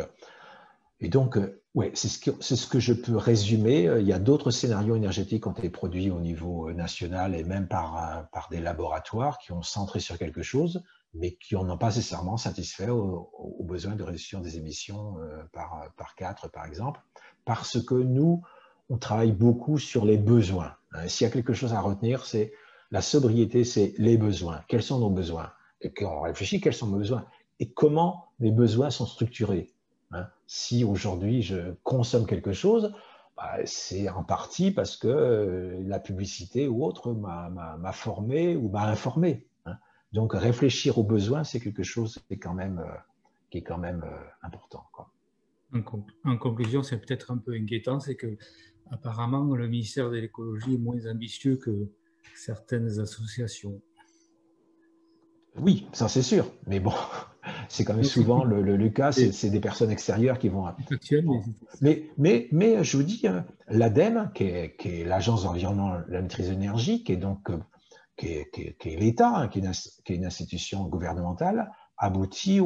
ouais, c'est ce que je peux résumer. Il y a d'autres scénarios énergétiques qui ont été produits au niveau national et même par des laboratoires qui ont centré sur quelque chose, mais qui n'ont pas nécessairement satisfait aux besoins de réduction des émissions par 4, par exemple, parce que nous, on travaille beaucoup sur les besoins. S'il y a quelque chose à retenir, c'est la sobriété, c'est les besoins. Quels sont nos besoins? Et qu'on réfléchit, quels sont nos besoins? Et comment les besoins sont structurés? Si aujourd'hui je consomme quelque chose, c'est en partie parce que la publicité ou autre m'a formé ou m'a informé. Donc réfléchir aux besoins, c'est quelque chose qui est quand même important, quoi. En conclusion, c'est peut-être un peu inquiétant, c'est que apparemment le ministère de l'écologie est moins ambitieux que certaines associations. Oui, ça c'est sûr, mais bon, c'est quand même souvent le cas, c'est des personnes extérieures qui vont... Mais je vous dis, l'ADEME, qui est l'Agence d'environnement, la maîtrise de l'énergie, qui est donc qui est l'État, hein, qui est une institution gouvernementale, aboutit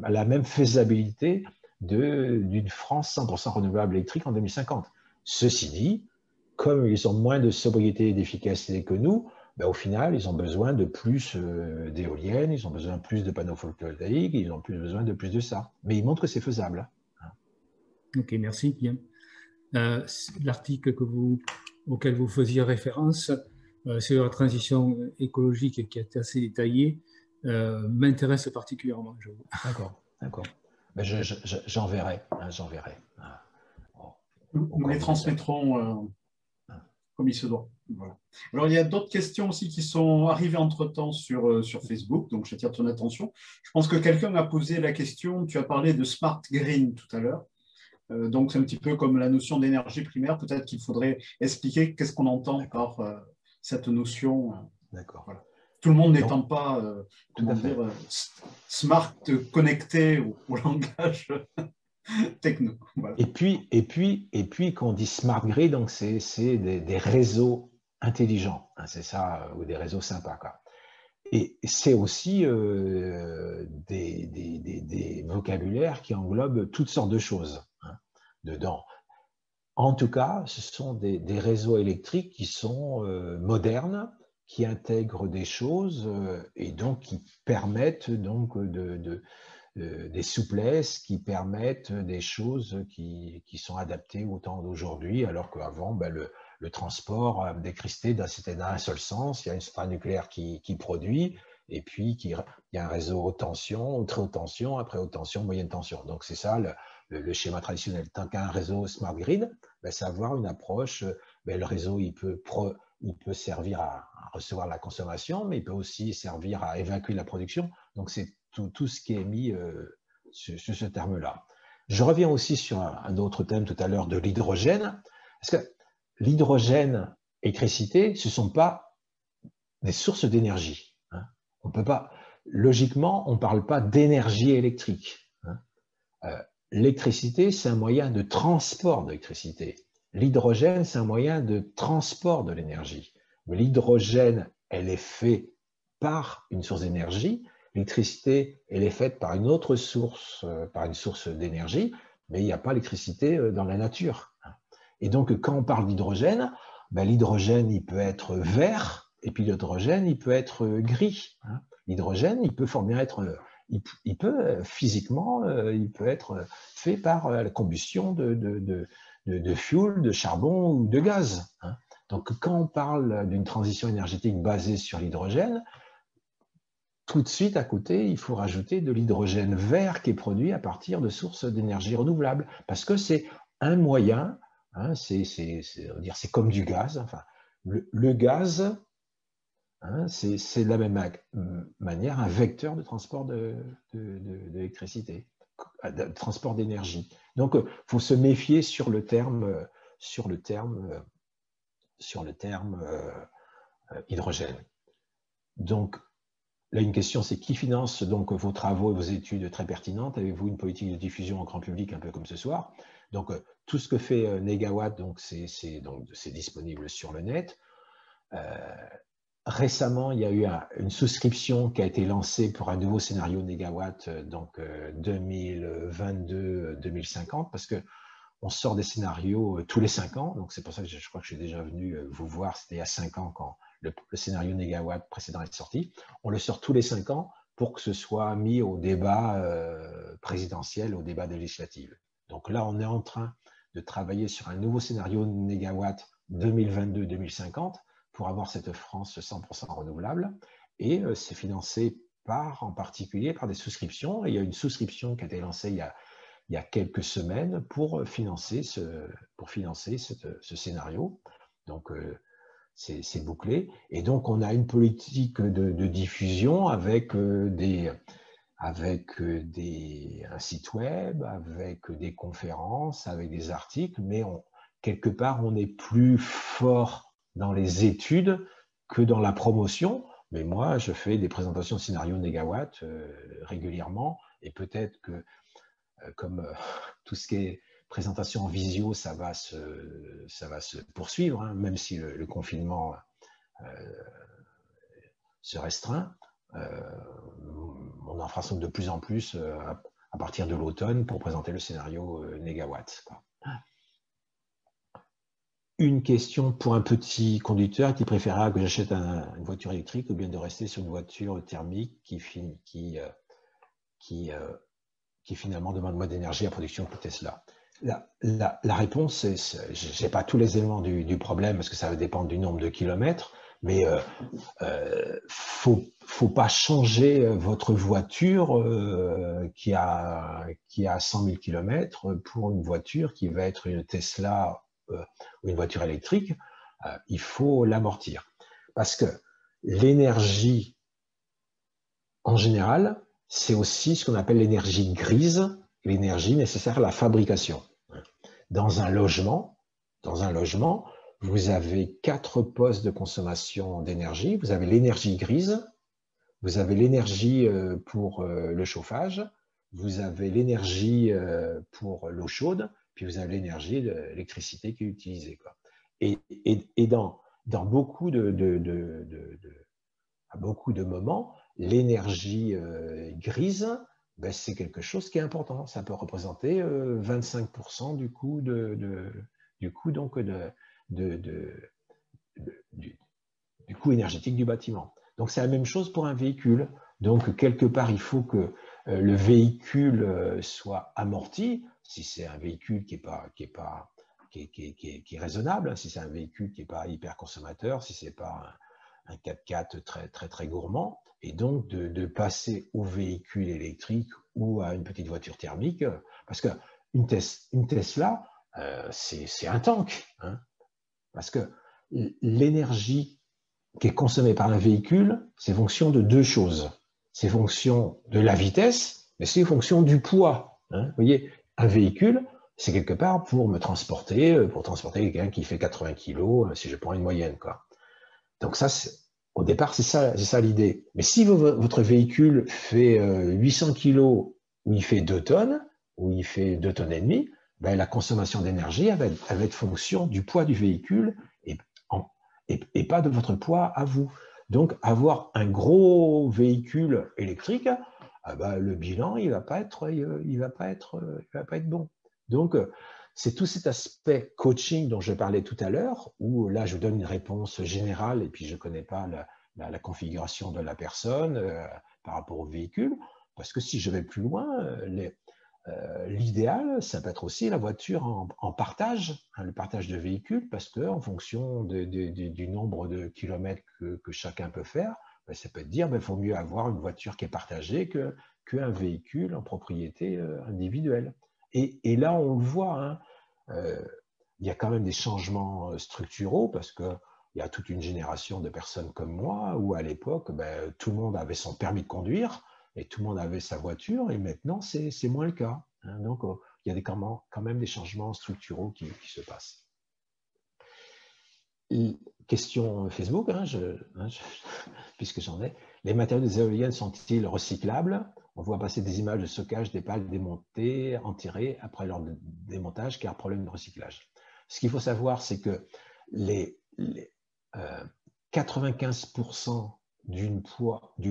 à la même faisabilité d'une France 100% renouvelable électrique en 2050. Ceci dit, comme ils ont moins de sobriété et d'efficacité que nous, au final, ils ont besoin de plus d'éoliennes, ils ont besoin de plus de panneaux photovoltaïques, ils ont besoin de plus de ça. Mais ils montrent que c'est faisable. Ok, merci. Bien. L'article auquel vous faisiez référence sur la transition écologique, qui est assez détaillé, m'intéresse particulièrement. D'accord. J'enverrai. Nous les transmettrons comme il se doit. Voilà. Alors, il y a d'autres questions aussi qui sont arrivées entre-temps sur Facebook, donc j'attire ton attention. Je pense que quelqu'un a posé la question, tu as parlé de Smart Green tout à l'heure. Donc, c'est un petit peu comme la notion d'énergie primaire. Peut-être qu'il faudrait expliquer qu'est-ce qu'on entend par cette notion. D'accord. Voilà. Tout le monde n'étant pas smart connecté au langage techno. Voilà. Et puis qu'on dit smart grid, donc c'est des réseaux intelligents, hein, c'est ça, ou des réseaux sympas, quoi. Et c'est aussi des vocabulaires qui englobent toutes sortes de choses, hein, dedans. En tout cas, ce sont des réseaux électriques qui sont modernes, qui intègrent des choses et donc qui permettent donc des souplesses, qui permettent des choses qui sont adaptées au temps d'aujourd'hui, alors qu'avant, ben, le transport d'électricité, c'était dans un seul sens. Il y a une centrale nucléaire qui produit, et puis il y a un réseau haute tension, très haute tension, après haute tension, moyenne tension. Donc c'est ça le schéma traditionnel. Tant qu'un réseau smart grid, ben, c'est avoir une approche, ben, le réseau il peut servir à recevoir la consommation, mais il peut aussi servir à évacuer la production. Donc c'est tout ce qui est mis sur ce terme-là. Je reviens aussi sur un autre thème tout à l'heure de l'hydrogène, parce que l'hydrogène et l'électricité, ce ne sont pas des sources d'énergie. Hein. On peut pas, logiquement, on ne parle pas d'énergie électrique. Hein. L'électricité, c'est un moyen de transport d'électricité. L'hydrogène, c'est un moyen de transport de l'énergie. L'hydrogène, elle est faite par une source d'énergie. L'électricité, elle est faite par une autre source, par une source d'énergie, mais il n'y a pas d'électricité dans la nature. Et donc, quand on parle d'hydrogène, ben, l'hydrogène, il peut être vert, et puis l'hydrogène, il peut être gris. L'hydrogène, il peut fort bien être, il peut physiquement, il peut être fait par la combustion de fuel, de charbon ou de gaz. Donc, quand on parle d'une transition énergétique basée sur l'hydrogène, tout de suite à côté, il faut rajouter de l'hydrogène vert qui est produit à partir de sources d'énergie renouvelables, parce que c'est un moyen, hein, c'est comme du gaz. Enfin, le gaz, hein, c'est de la même manière un vecteur de transport d'électricité, de transport d'énergie. Donc, il faut se méfier sur le terme hydrogène. Donc, là, une question, c'est qui finance donc vos travaux et vos études très pertinentes? Avez-vous une politique de diffusion en grand public, un peu comme ce soir? Donc, tout ce que fait Negawatt, donc c'est disponible sur le net. Récemment, il y a eu une souscription qui a été lancée pour un nouveau scénario Negawatt, donc 2022-2050, parce que on sort des scénarios tous les 5 ans. Donc, c'est pour ça que je crois que je suis déjà venu vous voir. C'était il y a 5 ans quand le scénario Negawatt précédent est sorti. On le sort tous les 5 ans pour que ce soit mis au débat présidentiel, au débat législatif. Donc là, on est en train de travailler sur un nouveau scénario Negawatt 2022-2050 pour avoir cette France 100% renouvelable. Et c'est financé en particulier par des souscriptions. Et il y a une souscription qui a été lancée il y a quelques semaines pour financer ce scénario. Donc, c'est bouclé. Et donc, on a une politique de diffusion avec un site web, avec des conférences, avec des articles, mais quelque part, on est plus fort dans les études que dans la promotion. Mais moi, je fais des présentations de scénarios Negawatt régulièrement, et peut-être que comme tout ce qui est présentation en visio, ça va se poursuivre, hein, même si le confinement se restreint. On en fera de plus en plus à partir de l'automne pour présenter le scénario Negawatt. Quoi. Une question pour un petit conducteur qui préférera que j'achète une voiture électrique ou bien de rester sur une voiture thermique qui finalement demande moins d'énergie à production que Tesla. La réponse, je n'ai pas tous les éléments du problème parce que ça va dépendre du nombre de kilomètres, mais faut pas changer votre voiture qui a 100 000 km pour une voiture qui va être une Tesla ou une voiture électrique. Il faut l'amortir parce que l'énergie en général, c'est aussi ce qu'on appelle l'énergie grise, l'énergie nécessaire à la fabrication. Dans un logement, vous avez 4 postes de consommation d'énergie. Vous avez l'énergie grise, vous avez l'énergie pour le chauffage, vous avez l'énergie pour l'eau chaude, puis vous avez l'énergie de l'électricité qui est utilisée. Quoi. Et dans beaucoup à beaucoup de moments, l'énergie grise, ben, c'est quelque chose qui est important. Ça peut représenter 25% du coût de du coût donc du coût énergétique du bâtiment. Donc c'est la même chose pour un véhicule. Donc quelque part, il faut que le véhicule soit amorti, si c'est un véhicule qui est raisonnable, si c'est un véhicule qui n'est pas hyper consommateur, si ce n'est pas un 4x4 très gourmand, et donc de passer au véhicule électrique ou à une petite voiture thermique, parce qu'une Tesla, c'est un tank, hein, parce que l'énergie qui est consommée par un véhicule, c'est fonction de deux choses. C'est fonction de la vitesse, mais c'est fonction du poids. Hein. Vous voyez, un véhicule, c'est quelque part pour transporter quelqu'un qui fait 80 kg, si je prends une moyenne, quoi. Donc ça, au départ, c'est ça l'idée. Mais si votre véhicule fait 800 kg, ou il fait 2 tonnes, ou il fait 2 tonnes et demie, ben, la consommation d'énergie, elle va être fonction du poids du véhicule et pas de votre poids à vous. Donc, avoir un gros véhicule électrique, le bilan, il va pas être bon. Donc, c'est tout cet aspect coaching dont je parlais tout à l'heure, où là, je vous donne une réponse générale et puis je ne connais pas la configuration de la personne par rapport au véhicule. Parce que si je vais plus loin, l'idéal, ça peut être aussi la voiture en partage, hein, le partage de véhicules, parce qu'en fonction du nombre de kilomètres que chacun peut faire, ça peut dire qu'il vaut mieux avoir une voiture qui est partagée qu'un véhicule en propriété individuelle. Et là, on le voit, hein, il y a quand même des changements structuraux, parce qu'il y a toute une génération de personnes comme moi, où à l'époque, tout le monde avait son permis de conduire, et tout le monde avait sa voiture, et maintenant, c'est moins le cas. Hein. Donc, il y a quand même des changements structuraux qui se passent. Question Facebook, hein, puisque j'en ai. Les matériaux des éoliennes sont-ils recyclables? On voit passer des images de stockage des pales démontées, enterrées après leur démontage, car problème de recyclage. Ce qu'il faut savoir, c'est que 95% du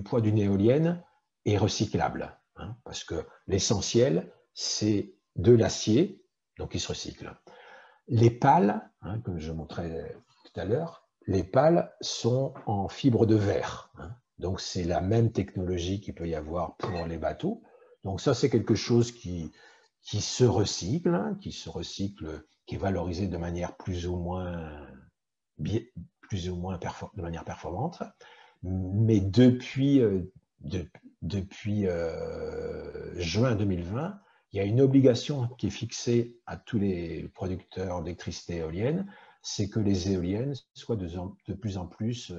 poids d'une éolienne est recyclable, hein, parce que l'essentiel, c'est de l'acier, donc il se recycle. Les pales, hein, comme je montrais tout à l'heure, les pales sont en fibre de verre, hein, donc c'est la même technologie qu'il peut y avoir pour les bateaux. Donc ça, c'est quelque chose qui se recycle, hein, qui est valorisé de manière plus ou moins de manière performante. Mais depuis juin 2020, il y a une obligation qui est fixée à tous les producteurs d'électricité éolienne, c'est que les éoliennes soient de plus en plus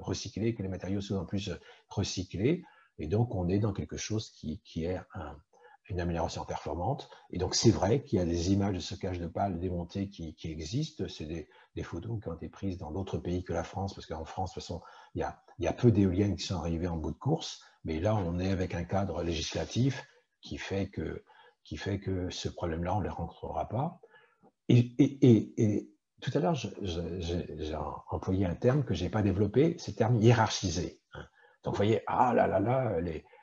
recyclées, que les matériaux soient de plus en plus recyclés. Et donc, on est dans quelque chose qui est une amélioration performante. Et donc, c'est vrai qu'il y a des images de stockage de pales démontées qui existent. C'est des photos qui ont été prises dans d'autres pays que la France, parce qu'en France, de toute façon, il y a peu d'éoliennes qui sont arrivées en bout de course. Mais là, on est avec un cadre législatif qui fait que ce problème-là, on ne le rencontrera pas. Et tout à l'heure, j'ai employé un terme que je n'ai pas développé, c'est le terme hiérarchisé. Donc, vous voyez,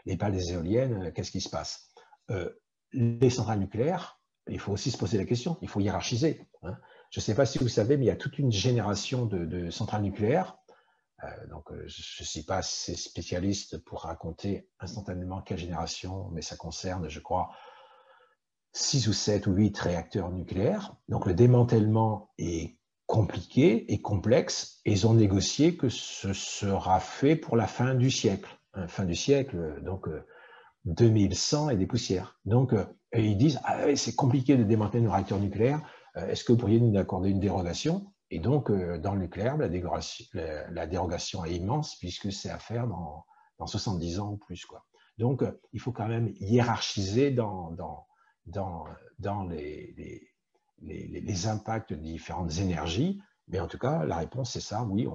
les pales des éoliennes, qu'est-ce qui se passe? Les centrales nucléaires, il faut aussi se poser la question, il faut hiérarchiser. Hein. Je ne sais pas si vous savez, mais il y a toute une génération de centrales nucléaires. Donc, je ne suis pas assez spécialiste pour raconter instantanément quelle génération, mais ça concerne, je crois, 6 ou 7 ou 8 réacteurs nucléaires. Donc, le démantèlement est compliqué et complexe, et ils ont négocié que ce sera fait pour la fin du siècle. Hein, fin du siècle, donc 2100 et des poussières. Donc, et ils disent, c'est compliqué de démanteler nos réacteurs nucléaires, est-ce que vous pourriez nous accorder une dérogation? Et donc, dans le nucléaire, la dérogation est immense, puisque c'est à faire dans 70 ans ou plus, quoi. Donc, il faut quand même hiérarchiser dans les impacts de différentes énergies. Mais en tout cas, la réponse, c'est ça, oui,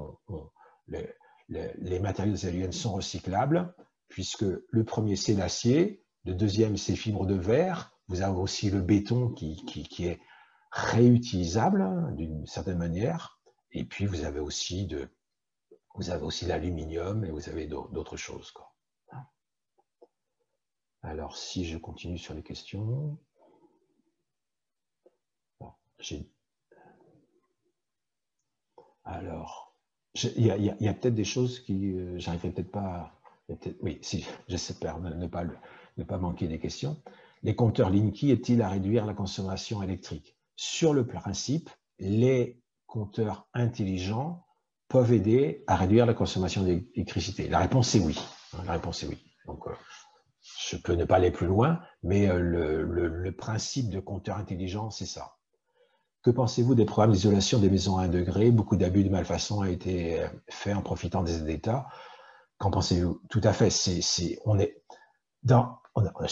les matériaux éoliennes sont recyclables, puisque le premier, c'est l'acier, le deuxième, c'est fibre de verre, vous avez aussi le béton qui est réutilisable, hein, d'une certaine manière, et puis vous avez aussi l'aluminium et vous avez d'autres choses, quoi. Alors, si je continue sur les questions, bon, Alors, il y a peut-être des choses qui, j'arriverai peut-être pas à... Oui, si, j'espère ne pas manquer des questions. Les compteurs Linky est-il à réduire la consommation électrique? Sur le principe, les compteurs intelligents peuvent aider à réduire la consommation d'électricité. La réponse est oui. La réponse est oui. Donc, je peux ne pas aller plus loin, mais le principe de compteur intelligent, c'est ça. Que pensez-vous des programmes d'isolation des maisons à 1 degré? Beaucoup d'abus de malfaçon a été fait en profitant des aides d'État. Qu'en pensez-vous? Tout à fait. Je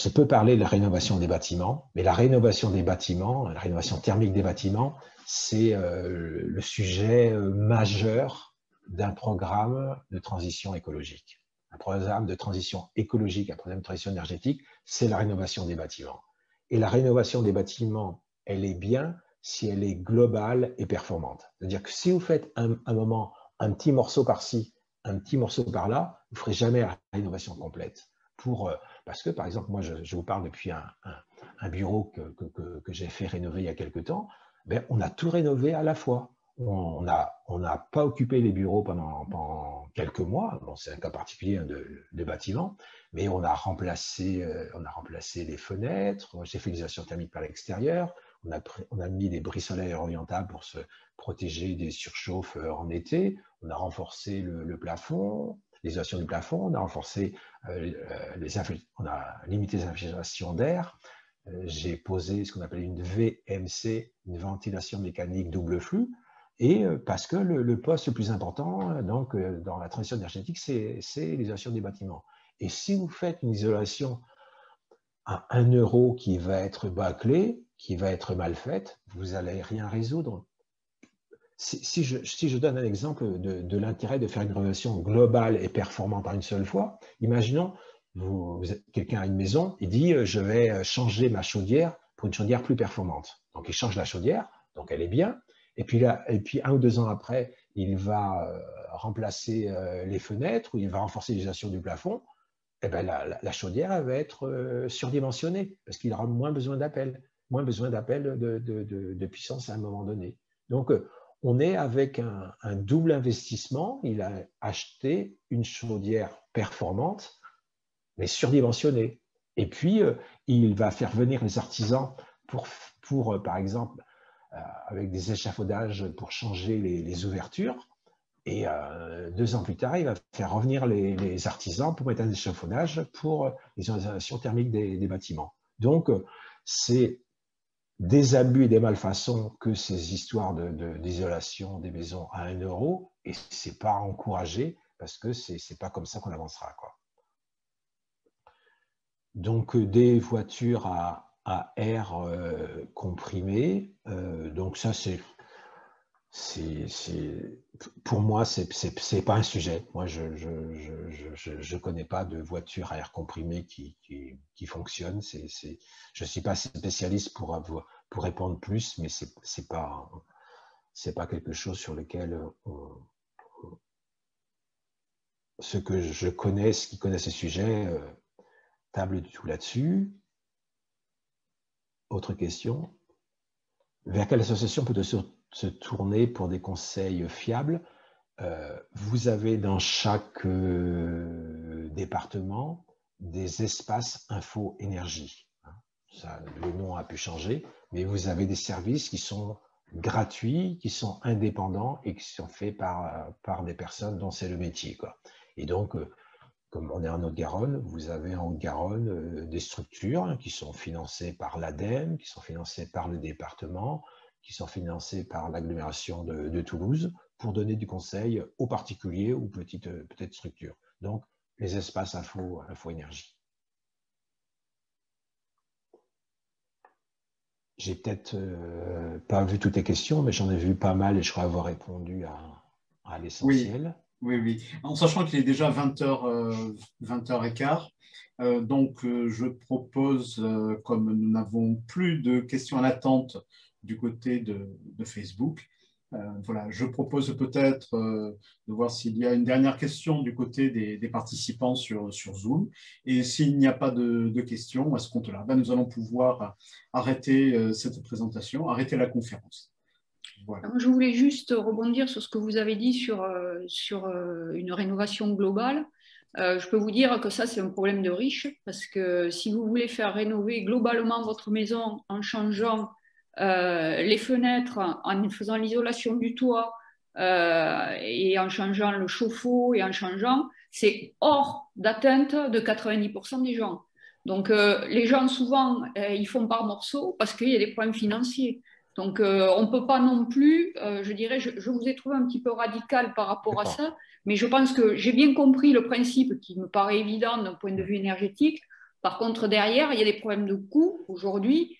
peux parler de la rénovation des bâtiments, mais la rénovation des bâtiments, la rénovation thermique des bâtiments, c'est le sujet majeur d'un programme de transition écologique. Un programme de transition écologique, un programme de transition énergétique, c'est la rénovation des bâtiments. Et la rénovation des bâtiments, elle est bien si elle est globale et performante. C'est-à-dire que si vous faites un moment, un petit morceau par-ci, un petit morceau par-là, vous ne ferez jamais la rénovation complète. Parce que, par exemple, moi, je vous parle depuis un bureau que j'ai fait rénover il y a quelque temps, ben, on a tout rénové à la fois. On n'a pas occupé les bureaux pendant quelques mois. Bon, c'est un cas particulier de bâtiment, mais on a remplacé les fenêtres, j'ai fait l'isolation thermique par l'extérieur, on a mis des bris solaires orientables pour se protéger des surchauffes en été, on a renforcé le plafond, l'isolation du plafond, on a renforcé, on a limité les infiltrations d'air. J'ai posé ce qu'on appelle une VMC, une ventilation mécanique double flux, et parce que le poste le plus important donc, dans la transition énergétique, c'est l'isolation des bâtiments. Et si vous faites une isolation à 1 euro qui va être bâclée, qui va être mal faite, vous n'allez rien résoudre. Si je donne un exemple de l'intérêt de faire une rénovation globale et performante en une seule fois, imaginons, quelqu'un a une maison, il dit je vais changer ma chaudière pour une chaudière plus performante. Donc il change la chaudière, donc elle est bien, et puis 1 ou 2 ans après, il va remplacer les fenêtres ou il va renforcer l'isolation du plafond. Eh ben, la chaudière elle va être surdimensionnée parce qu'il aura moins besoin d'appel de puissance à un moment donné. Donc, on est avec un double investissement. Il a acheté une chaudière performante, mais surdimensionnée. Et puis, il va faire venir les artisans pour par exemple, avec des échafaudages pour changer les ouvertures. Et 2 ans plus tard, il va faire revenir les artisans pour mettre un échafaudage pour l'isolation thermique des bâtiments. Donc, c'est des abus et des malfaçons que ces histoires d'isolation des maisons à 1 euro, et ce n'est pas encouragé parce que ce n'est pas comme ça qu'on avancera, quoi. Donc, des voitures à air comprimé, donc ça, pour moi, c'est pas un sujet. Moi, je connais pas de voiture à air comprimé qui fonctionne. Je suis pas spécialiste pour répondre plus, mais c'est pas quelque chose sur lequel ceux que je connais, ceux qui connaissent ces sujets, table du tout là-dessus. Autre question. Vers quelle association peut-on se tourner pour des conseils fiables? Vous avez dans chaque département des espaces info énergie. Le nom a pu changer, mais vous avez des services qui sont gratuits, qui sont indépendants et qui sont faits par des personnes dont c'est le métier, quoi. Et donc, comme on est en Haute-Garonne, vous avez en Haute-Garonne des structures qui sont financées par l'ADEME, qui sont financées par le département, qui sont financées par l'agglomération de Toulouse pour donner du conseil aux particuliers ou petites structures. Donc, les espaces info énergie. J'ai peut-être pas vu toutes les questions, mais j'en ai vu pas mal et je crois avoir répondu à l'essentiel. Oui. En sachant qu'il est déjà 20h15, donc je propose, comme nous n'avons plus de questions en attente du côté de Facebook, voilà, je propose peut-être de voir s'il y a une dernière question du côté des participants sur Zoom. Et s'il n'y a pas de questions à ce compte-là, nous allons pouvoir arrêter cette présentation, arrêter la conférence. Voilà. Je voulais juste rebondir sur ce que vous avez dit sur une rénovation globale. Je peux vous dire que ça, c'est un problème de riches, parce que si vous voulez faire rénover globalement votre maison en changeant les fenêtres, en faisant l'isolation du toit et en changeant le chauffe-eau et en changeant, c'est hors d'atteinte de 90% des gens. Donc, les gens, souvent, ils font par morceaux parce qu'il y a des problèmes financiers. Donc, on ne peut pas non plus, je dirais, je vous ai trouvé un petit peu radical par rapport à ça, mais je pense que j'ai bien compris le principe qui me paraît évident d'un point de vue énergétique. Par contre, derrière, il y a des problèmes de coûts aujourd'hui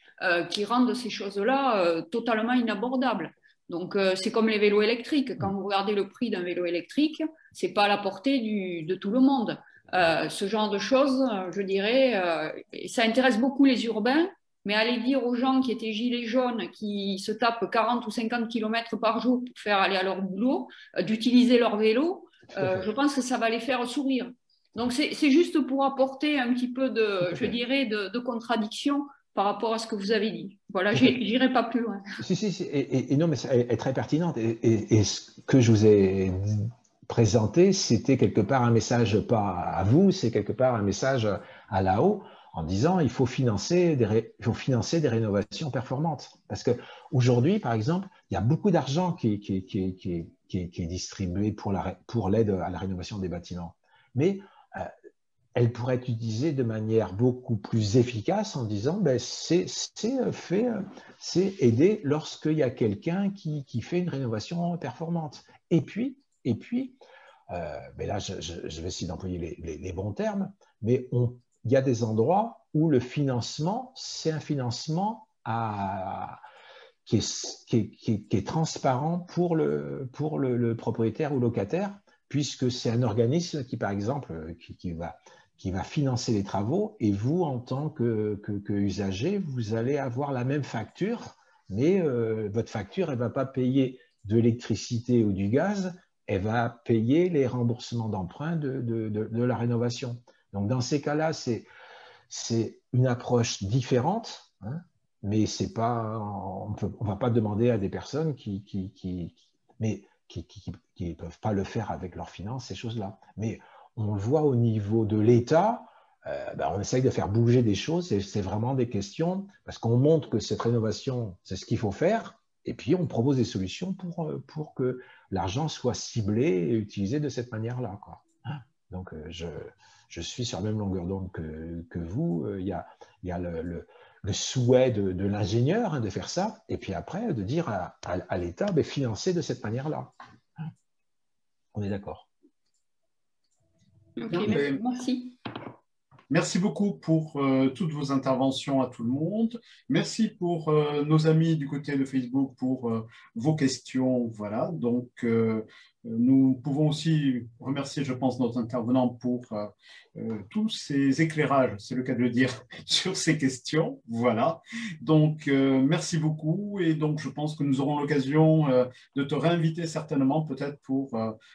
qui rendent ces choses-là totalement inabordables. Donc, c'est comme les vélos électriques. Quand vous regardez le prix d'un vélo électrique, ce n'est pas à la portée de tout le monde. Ce genre de choses, je dirais, ça intéresse beaucoup les urbains, mais aller dire aux gens qui étaient gilets jaunes, qui se tapent 40 ou 50 km par jour pour faire aller à leur boulot, d'utiliser leur vélo, je pense que ça va les faire sourire. Donc, c'est juste pour apporter un petit peu je dirais, de contradiction par rapport à ce que vous avez dit. Voilà, j'irai pas plus loin. Si, et non, mais elle est très pertinente. Et ce que je vous ai présenté, c'était quelque part un message, pas à vous, c'est quelque part un message à là-haut, en disant il faut financer des rénovations performantes. Parce qu'aujourd'hui, par exemple, il y a beaucoup d'argent qui est distribué pour l'aide à la rénovation des bâtiments. Mais elle pourrait être utilisée de manière beaucoup plus efficace en disant ben, c'est aider lorsqu'il y a quelqu'un qui fait une rénovation performante. Et puis ben là, je vais essayer d'employer les bons termes, mais il y a des endroits où le financement, c'est un financement qui est transparent pour le propriétaire ou locataire, puisque c'est un organisme qui, par exemple, qui va financer les travaux, et vous, en tant que usager, vous allez avoir la même facture, mais votre facture, elle ne va pas payer de l'électricité ou du gaz, elle va payer les remboursements d'emprunt de la rénovation. Donc, dans ces cas-là, c'est une approche différente, hein, mais c'est pas, on ne va pas demander à des personnes qui ne peuvent pas le faire avec leurs finances, ces choses-là. Mais on le voit au niveau de l'État, ben on essaye de faire bouger des choses, c'est vraiment des questions, parce qu'on montre que cette rénovation, c'est ce qu'il faut faire, et puis on propose des solutions pour que l'argent soit ciblé et utilisé de cette manière-là, quoi. Donc, je suis sur la même longueur d'onde que vous. Il y a le souhait de l'ingénieur, hein, de faire ça, et puis après, de dire à l'État, ben, financer de cette manière-là. On est d'accord. Ok, merci. Merci beaucoup pour toutes vos interventions à tout le monde. Merci pour nos amis du côté de Facebook pour vos questions. Voilà, donc nous pouvons aussi remercier, je pense, nos intervenants pour tous ces éclairages, c'est le cas de le dire, sur ces questions. Voilà, donc merci beaucoup. Et donc, je pense que nous aurons l'occasion de te réinviter certainement, peut-être pour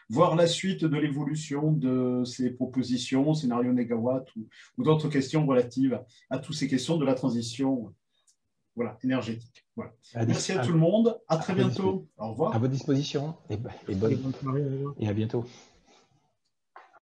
voir la suite de l'évolution de ces propositions, scénario négawatt ou d'autres questions relatives à toutes ces questions de la transition énergétique. Voilà. Merci à tout le monde. À très bientôt. Au revoir. À votre disposition et à bientôt.